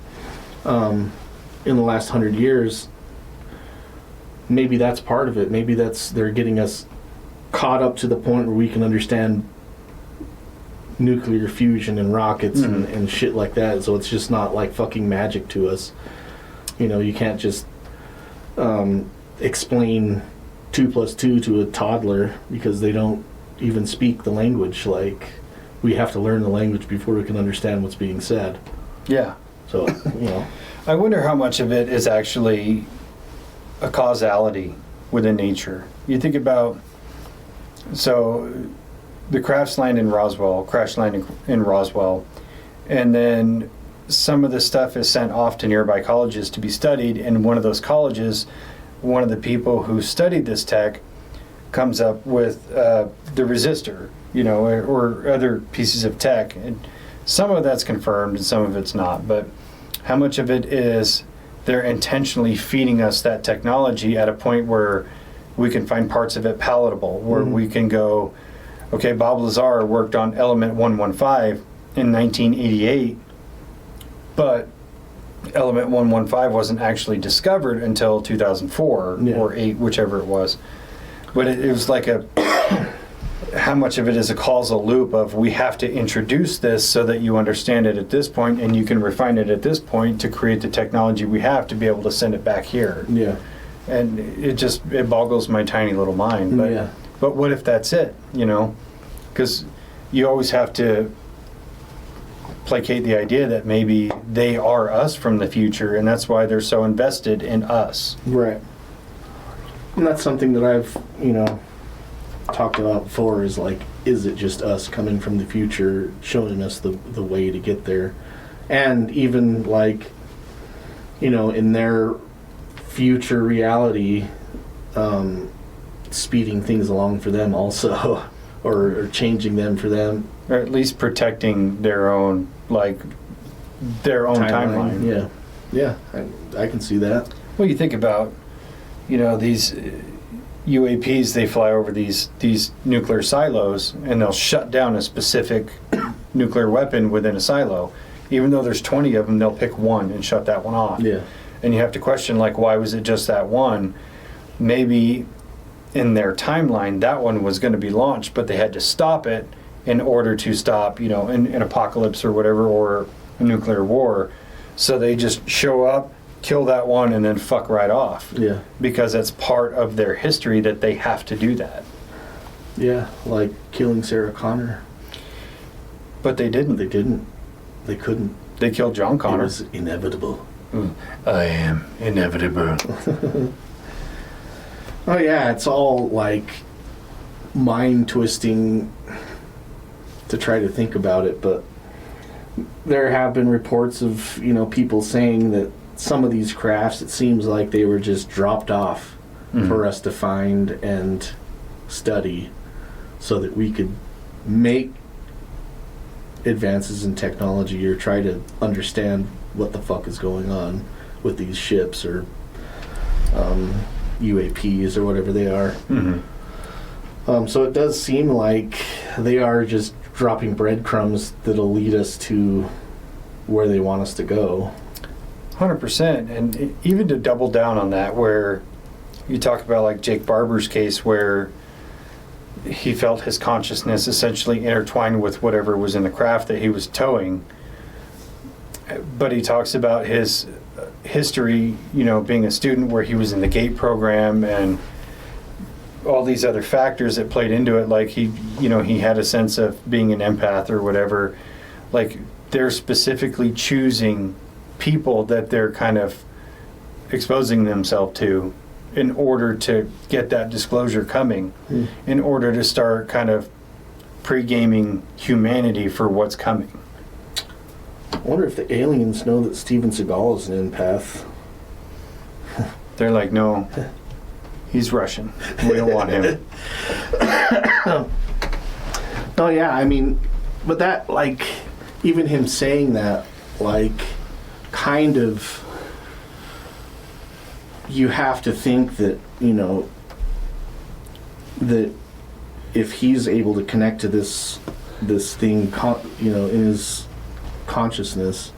In the last 100 years, maybe that's part of it. Maybe they're getting us caught up to the point where we can understand nuclear fusion and rockets and shit like that. So it's just not like fucking magic to us. You can't just explain 2 + 2 to a toddler because they don't even speak the language. Like, we have to learn the language before we can understand what's being said. Yeah. So, I wonder how much of it is actually a causality within nature. You think about, so the crash landed in Roswell, and then some of the stuff is sent off to nearby colleges to be studied, and one of those colleges, one of the people who studied this tech comes up with the resistor, or other pieces of tech. And some of that's confirmed and some of it's not, but how much of it is they're intentionally feeding us that technology at a point where we can find parts of it palatable, where we can go, okay, Bob Lazar worked on element 115 in 1988, but element 115 wasn't actually discovered until 2004 or 8, whichever it was. But it was like how much of it is a causal loop of, we have to introduce this so that you understand it at this point and you can refine it at this point to create the technology we have to be able to send it back here. Yeah. And it boggles my tiny little mind. But what if that's it, Because you always have to placate the idea that maybe they are us from the future, and that's why they're so invested in us. Right. And that's something that I've, talked about before, is like, is it just us coming from the future showing us the way to get there? And even like, in their future reality, speeding things along for them also, or changing them for them. Or at least protecting their own, timeline. Yeah, I can see that. Well, you think about, these UAPs, they fly over these nuclear silos, and they'll shut down a specific nuclear weapon within a silo. Even though there's 20 of them, they'll pick one and shut that one off. Yeah. And you have to question, why was it just that one? Maybe in their timeline, that one was going to be launched, but they had to stop it in order to stop, an apocalypse or whatever, or a nuclear war. So they just show up, kill that one, and then fuck right off. Yeah. Because that's part of their history that they have to do that. Yeah, like killing Sarah Connor. But they didn't. They didn't. They couldn't. They killed John Connor. It was inevitable. I am inevitable. Oh yeah, it's all mind twisting to try to think about it, but there have been reports of, people saying that some of these crafts, it seems like they were just dropped off for us to find and study so that we could make advances in technology or try to understand what the fuck is going on with these ships or UAPs or whatever they are. So it does seem like they are just dropping breadcrumbs that'll lead us to where they want us to go. 100%. And even to double down on that, where you talk about Jake Barber's case, where he felt his consciousness essentially intertwined with whatever was in the craft that he was towing. But he talks about his history, being a student where he was in the GATE program and all these other factors that played into it. He had a sense of being an empath or whatever. They're specifically choosing people that they're kind of exposing themselves to in order to get that disclosure coming, in order to start kind of pre-gaming humanity for what's coming. I wonder if the aliens know that Steven Seagal is an empath. They're like, no, he's Russian. We don't want him. Oh yeah, I mean, but that, even him saying that, kind of, you have to think that, that if he's able to connect to this thing, in his consciousness,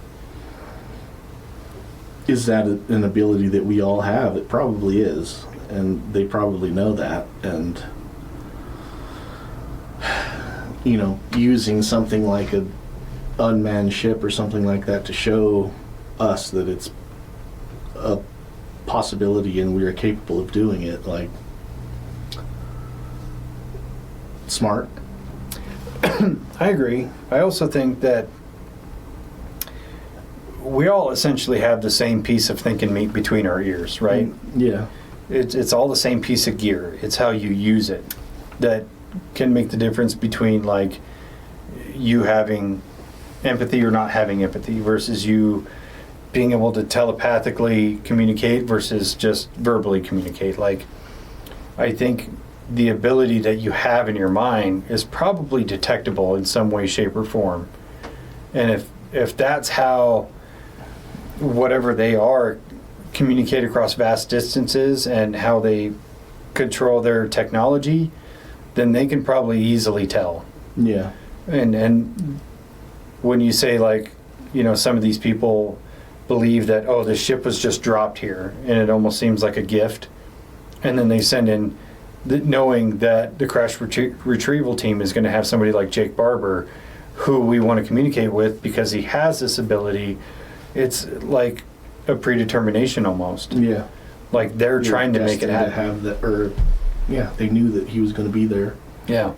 is that an ability that we all have? It probably is, and they probably know that, and using something like a unmanned ship or something like that to show us that it's a possibility and we are capable of doing it, smart. I agree. I also think that we all essentially have the same piece of thinking meat between our ears, right? Yeah. It's all the same piece of gear. It's how you use it that can make the difference between you having empathy or not having empathy versus you being able to telepathically communicate versus just verbally communicate. I think the ability that you have in your mind is probably detectable in some way, shape, or form. And if that's how whatever they are communicate across vast distances and how they control their technology, then they can probably easily tell. Yeah. And when you say some of these people believe that, the ship was just dropped here and it almost seems like a gift, and then they send in knowing that the crash retrieval team is going to have somebody like Jake Barber who we want to communicate with because he has this ability. It's like a predetermination almost. Yeah. They're trying to make it happen. To have that, they knew that he was going to be there. Yeah.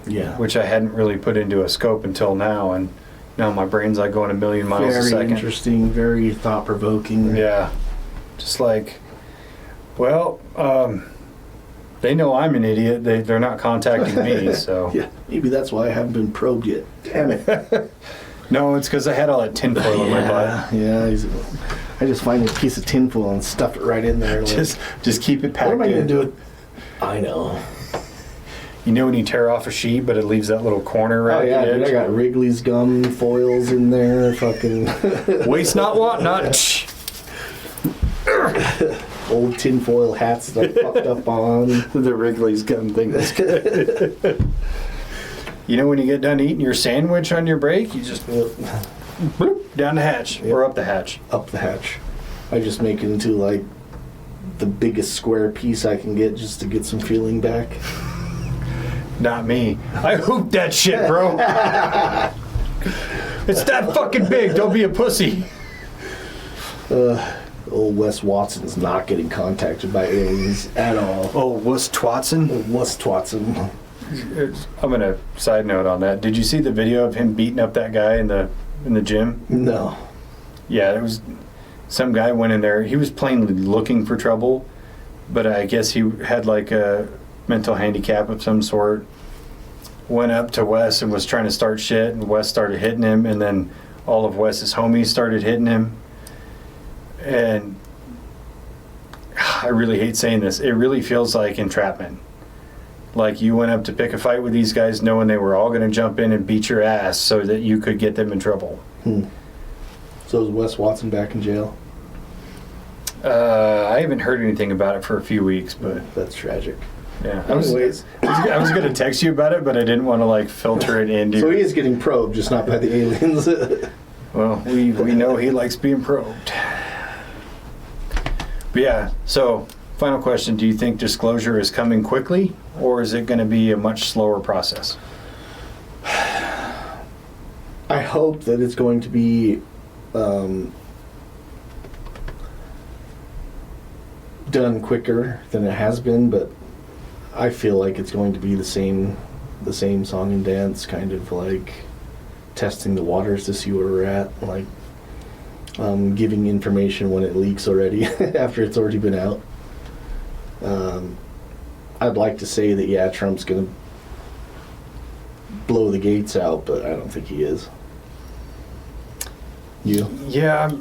Yeah. Which I hadn't really put into a scope until now, and now my brain's going a million miles a second. Very interesting, very thought-provoking. Yeah. Just they know I'm an idiot. They're not contacting me, so. Yeah, maybe that's why I haven't been probed yet. Damn it. No, it's because I had all that tinfoil in my butt. Yeah, I just find a piece of tinfoil and stuff it right in there. Just keep it packed What am I going to do I know. You know when you tear off a sheet, but it leaves that little corner right Oh yeah, at the dude, edge? I got Wrigley's gum foils in there. Fucking Waste not, want not. old tinfoil hats that I fucked up on. The Wrigley's gum thing. That's good. You know when you get done eating your sandwich on your break, you just bloop, down the hatch or up the hatch. Up the hatch. I just make it into like the biggest square piece I can get just to get some feeling back. Not me. I hoop that shit, bro. It's that fucking big. Don't be a pussy. Old Wes Watson's not getting contacted by aliens at all. Oh, Wuss Twatson? Old Wes Watson. I'm gonna side note on that. Did you see the video of him beating up that guy in the gym? No. Yeah, it was some guy went in there. He was plainly looking for trouble, but I guess he had like a mental handicap of some sort. Went up to Wes and was trying to start shit, and Wes started hitting him, and then all of Wes's homies started hitting him. And I really hate saying this. It really feels like entrapment. Like you went up to pick a fight with these guys knowing they were all going to jump in and beat your ass so that you could get them in trouble. So is Wes Watson back in jail? I haven't heard anything about it for a few weeks, but That's tragic. yeah. Anyways. I was going to text you about it, but I didn't want to like filter it into. So he is getting probed, just not by the aliens. Well, we know he likes being probed. But yeah, so final question. Do you think disclosure is coming quickly, or is it going to be a much slower process? I hope that it's going to be done quicker than it has been, but I feel like it's going to be the same song and dance, kind of like testing the waters to see where we're at, like giving information when it leaks already after it's already been out. I'd like to say that yeah, Trump's gonna blow the gates out, but I don't think he is. You? Yeah,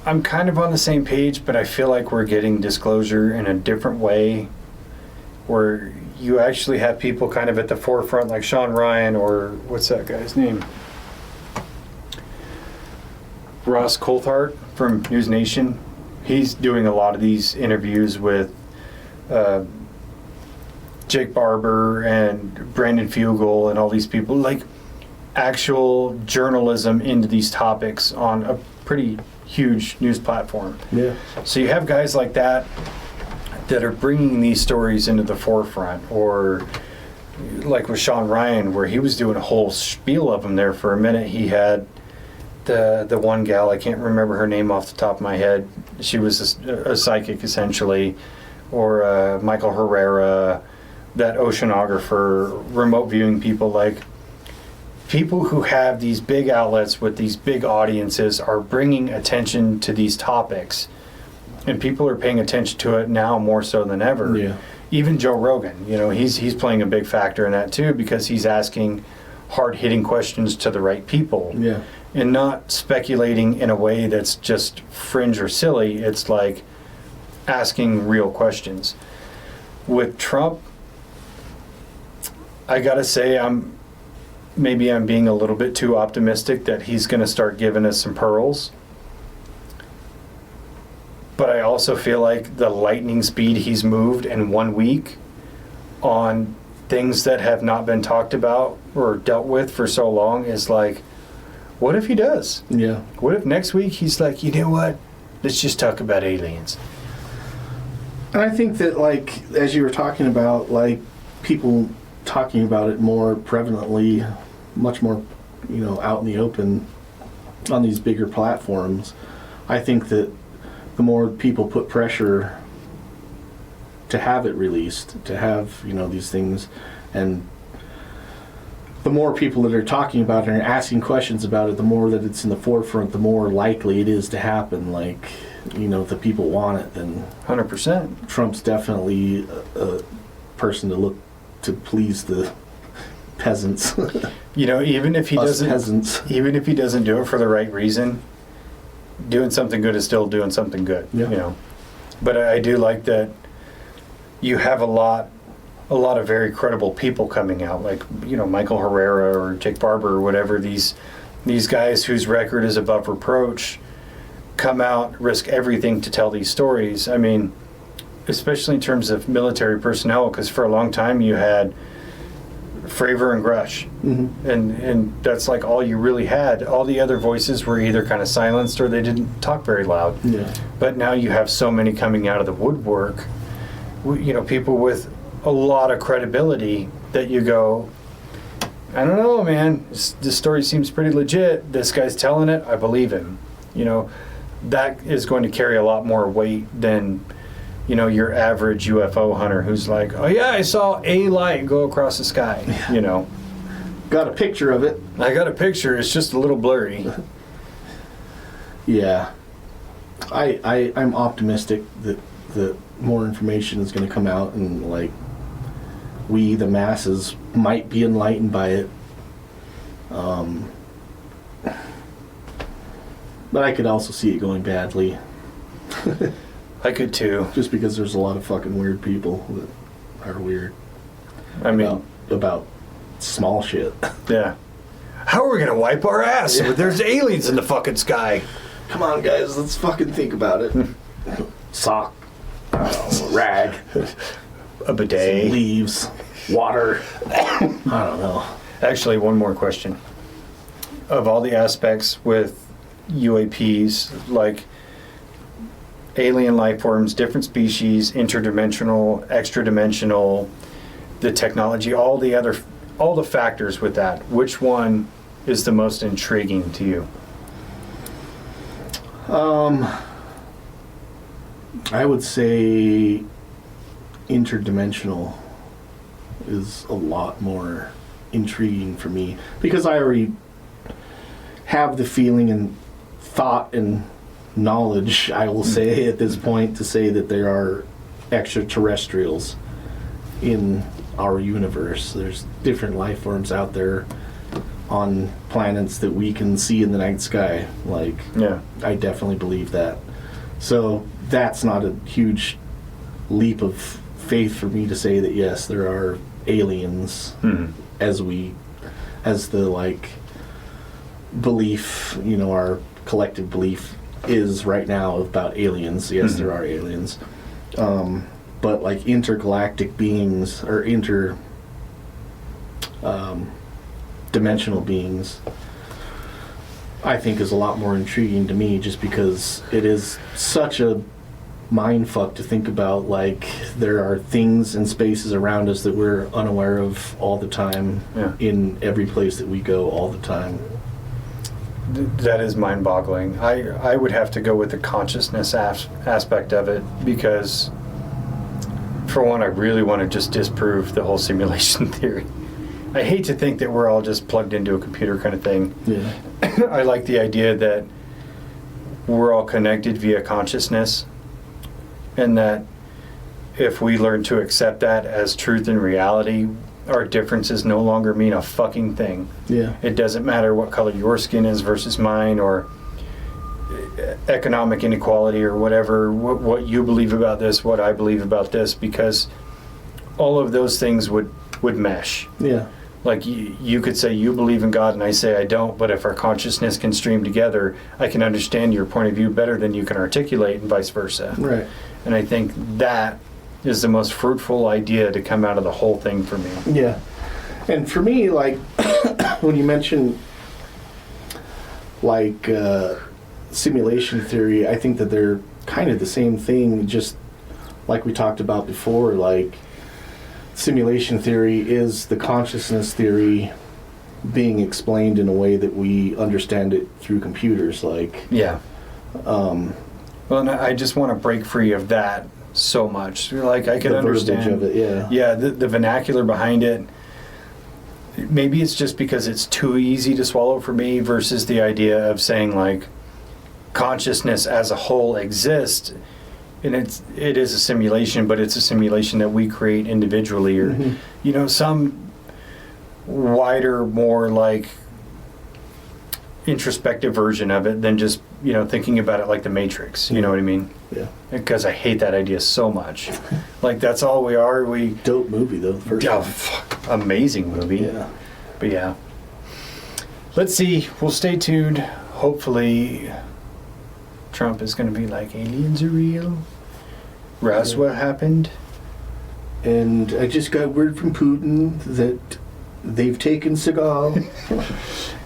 I'm kind of on the same page, but I feel like we're getting disclosure in a different way, where you actually have people kind of at the forefront, like Sean Ryan, or what's that guy's name? Ross Coulthart from News Nation. He's doing a lot of these interviews with Jake Barber and Brandon Fugel and all these people, like actual journalism into these topics on a pretty huge news platform. Yeah. So you have guys like that are bringing these stories into the forefront, or like with Sean Ryan, where he was doing a whole spiel of them there for a minute. He had the one gal, I can't remember her name off the top of my head. She was a psychic essentially, or Michael Herrera, that oceanographer, remote viewing people. Like people who have these big outlets with these big audiences are bringing attention to these topics, and people are paying attention to it now more so than ever. Yeah. Even Joe Rogan, you know, he's playing a big factor in that too, because he's asking hard-hitting questions to the right people. Yeah. And not speculating in a way that's just fringe or silly. It's like asking real questions. With Trump, I gotta say I'm being a little bit too optimistic that he's gonna start giving us some pearls. But I also feel like the lightning speed he's moved in 1 week on things that have not been talked about or dealt with for so long is like, what if he does? Yeah. What if next week he's like, you know what? Let's just talk about aliens. And I think that, like, as you were talking about, like, people talking about it more prevalently, much more, you know, out in the open on these bigger platforms, I think that the more people put pressure to have it released, to have, you know, these things, and the more people that are talking about it and asking questions about it, the more that it's in the forefront, the more likely it is to happen. Like, you know, if the people want it, then 100%. Trump's definitely a person to look to please the peasants. You know, even if he Us doesn't, peasants. even if he doesn't do it for the right reason, doing something good is still doing something good. Yeah. You know, but I do like that you have a lot a lot of very credible people coming out, like, you know, Michael Herrera or Jake Barber or whatever, these guys whose record is above reproach come out, risk everything to tell these stories. I mean, especially in terms of military personnel, because for a long time you had Fravor and Grush, and that's like all you really had. All the other voices were either kind of silenced or they didn't talk very loud. Yeah. But now you have so many coming out of the woodwork, you know, people with a lot of credibility that you go, I don't know, man, this story seems pretty legit. This guy's telling it, I believe him. You know, that is going to carry a lot more weight than, you know, your average UFO hunter who's like, oh yeah, I saw a light go across the sky, you know. Got a picture of it. I got a picture, it's just a little blurry. Yeah. I'm optimistic that more information is going to come out, and like we, the masses, might be enlightened by it. But I could also see it going badly. I could too. Just because there's a lot of fucking weird people that are weird. I mean, about small shit. Yeah. How are we gonna wipe our ass? Yeah. There's aliens in the fucking sky. Come on, guys, let's fucking think about it. Sock, rag, a bidet, some leaves, water. I don't know. Actually, one more question. Of all the aspects with UAPs, like alien life forms, different species, interdimensional, extra-dimensional, the technology, all the factors with that, which one is the most intriguing to you? I would say interdimensional is a lot more intriguing for me, because I already have the feeling and thought and knowledge, I will say at this point, to say that there are extraterrestrials in our universe. There's different life forms out there on planets that we can see in the night sky. Like, yeah, I definitely believe that. So that's not a huge leap of faith for me to say that yes, there are aliens, as the like belief, you know, our collective belief is right now about aliens. Yes, there are aliens, but like intergalactic beings or dimensional beings, I think is a lot more intriguing to me, just because it is such a mind fuck to think about. Like, there are things and spaces around us that we're unaware of all the time, in every place that we go all the time. That is mind-boggling. I would have to go with the consciousness aspect of it, because for one, I really want to just disprove the whole simulation theory. I hate to think that we're all just plugged into a computer kind of thing. Yeah. I like the idea that we're all connected via consciousness, and that if we learn to accept that as truth and reality, our differences no longer mean a fucking thing. Yeah. It doesn't matter what color your skin is versus mine, or economic inequality, or whatever, what you believe about this, what I believe about this, because all of those things would mesh. Yeah. Like, you could say you believe in God and I say I don't, but if our consciousness can stream together, I can understand your point of view better than you can articulate, and vice versa. Right. And I think that is the most fruitful idea to come out of the whole thing for me. Yeah. And for me, like, when you mention, like, simulation theory, I think that they're kind of the same thing, just like we talked about before. Like, simulation theory is the consciousness theory being explained in a way that we understand it through computers. Like, yeah. Well, and I just want to break free of that so much. Like, I can understand of it, yeah. Yeah, the vernacular behind it. Maybe it's just because it's too easy to swallow for me, versus the idea of saying, like, consciousness as a whole exists, and it is a simulation, but it's a simulation that we create individually, or you know, some wider, more like introspective version of it than just, thinking about it like the Matrix. You know what I mean? Yeah. Because I hate that idea so much. Like, that's all we are. Dope movie, though, the first Oh, one. fuck. Amazing movie. Yeah. But yeah. Let's see. We'll stay tuned. Hopefully, Trump is going to be like, aliens are real. That's what happened. And I just got word from Putin that they've taken Seagal.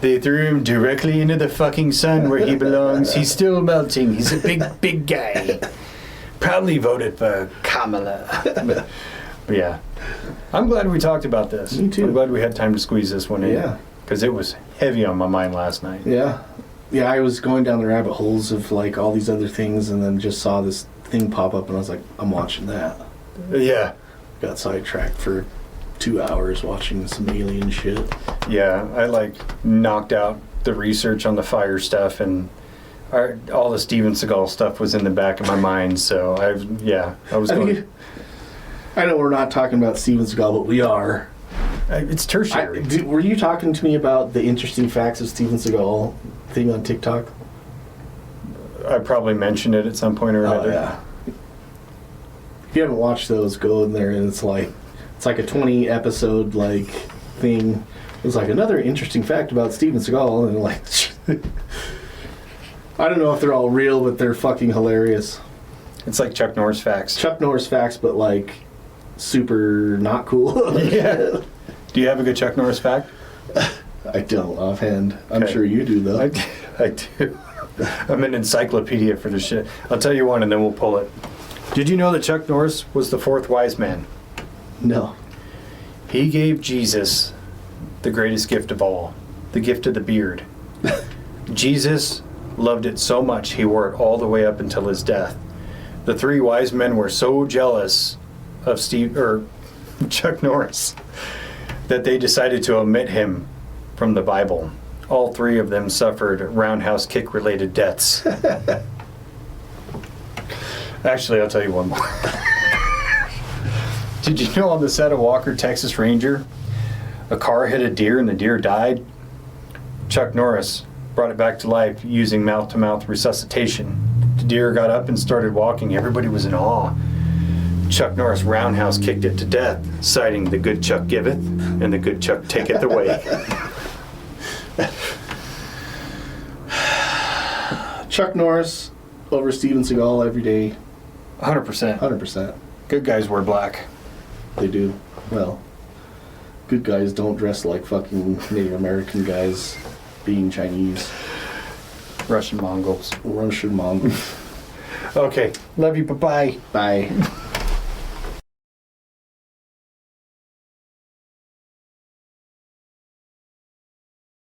They threw him directly into the fucking sun where he belongs. He's still melting. He's a big guy. Probably voted for Kamala. But yeah. I'm glad we talked about this. Me too. I'm glad we had time to squeeze this one in. Yeah. Because it was heavy on my mind last night. Yeah. Yeah, I was going down the rabbit holes of like all these other things and then just saw this thing pop up and I was like, I'm watching that. Yeah. Got sidetracked for 2 hours watching some alien shit. Yeah. I knocked out the research on the fire stuff and all the Steven Seagal stuff was in the back of my mind. So I was going. I know we're not talking about Steven Seagal, but we are. It's tertiary. Were you talking to me about the interesting facts of Steven Seagal thing on TikTok? I probably mentioned it at some point or Oh another. yeah. If you haven't watched those, go in there and it's like a 20 episode thing. It's like another interesting fact about Steven Seagal and I don't know if they're all real, but they're fucking hilarious. It's like Chuck Norris facts. Chuck Norris facts, but super not cool. Yeah. Do you have a good Chuck Norris fact? I don't offhand. I'm Okay. sure you do though. I do. I'm an encyclopedia for this shit. I'll tell you one and then we'll pull it. Did you know that Chuck Norris was the fourth wise man? No. He gave Jesus the greatest gift of all, the gift of the beard. Jesus loved it so much he wore it all the way up until his death. The three wise men were so jealous of Chuck Norris that they decided to omit him from the Bible. All three of them suffered roundhouse kick related deaths. Actually, I'll tell you one more. Did you know on the set of Walker, Texas Ranger, a car hit a deer and the deer died? Chuck Norris brought it back to life using mouth-to-mouth resuscitation. The deer got up and started walking. Everybody was in awe. Chuck Norris roundhouse kicked it to death, citing the good Chuck giveth and the good Chuck taketh away. Chuck Norris over Steven Seagal every day. 100%. 100%. Good guys wear black. They do. Well, good guys don't dress like fucking Native American guys being Chinese. Russian Mongols. Russian Mongols. Okay. Love you. Bye-bye. Bye.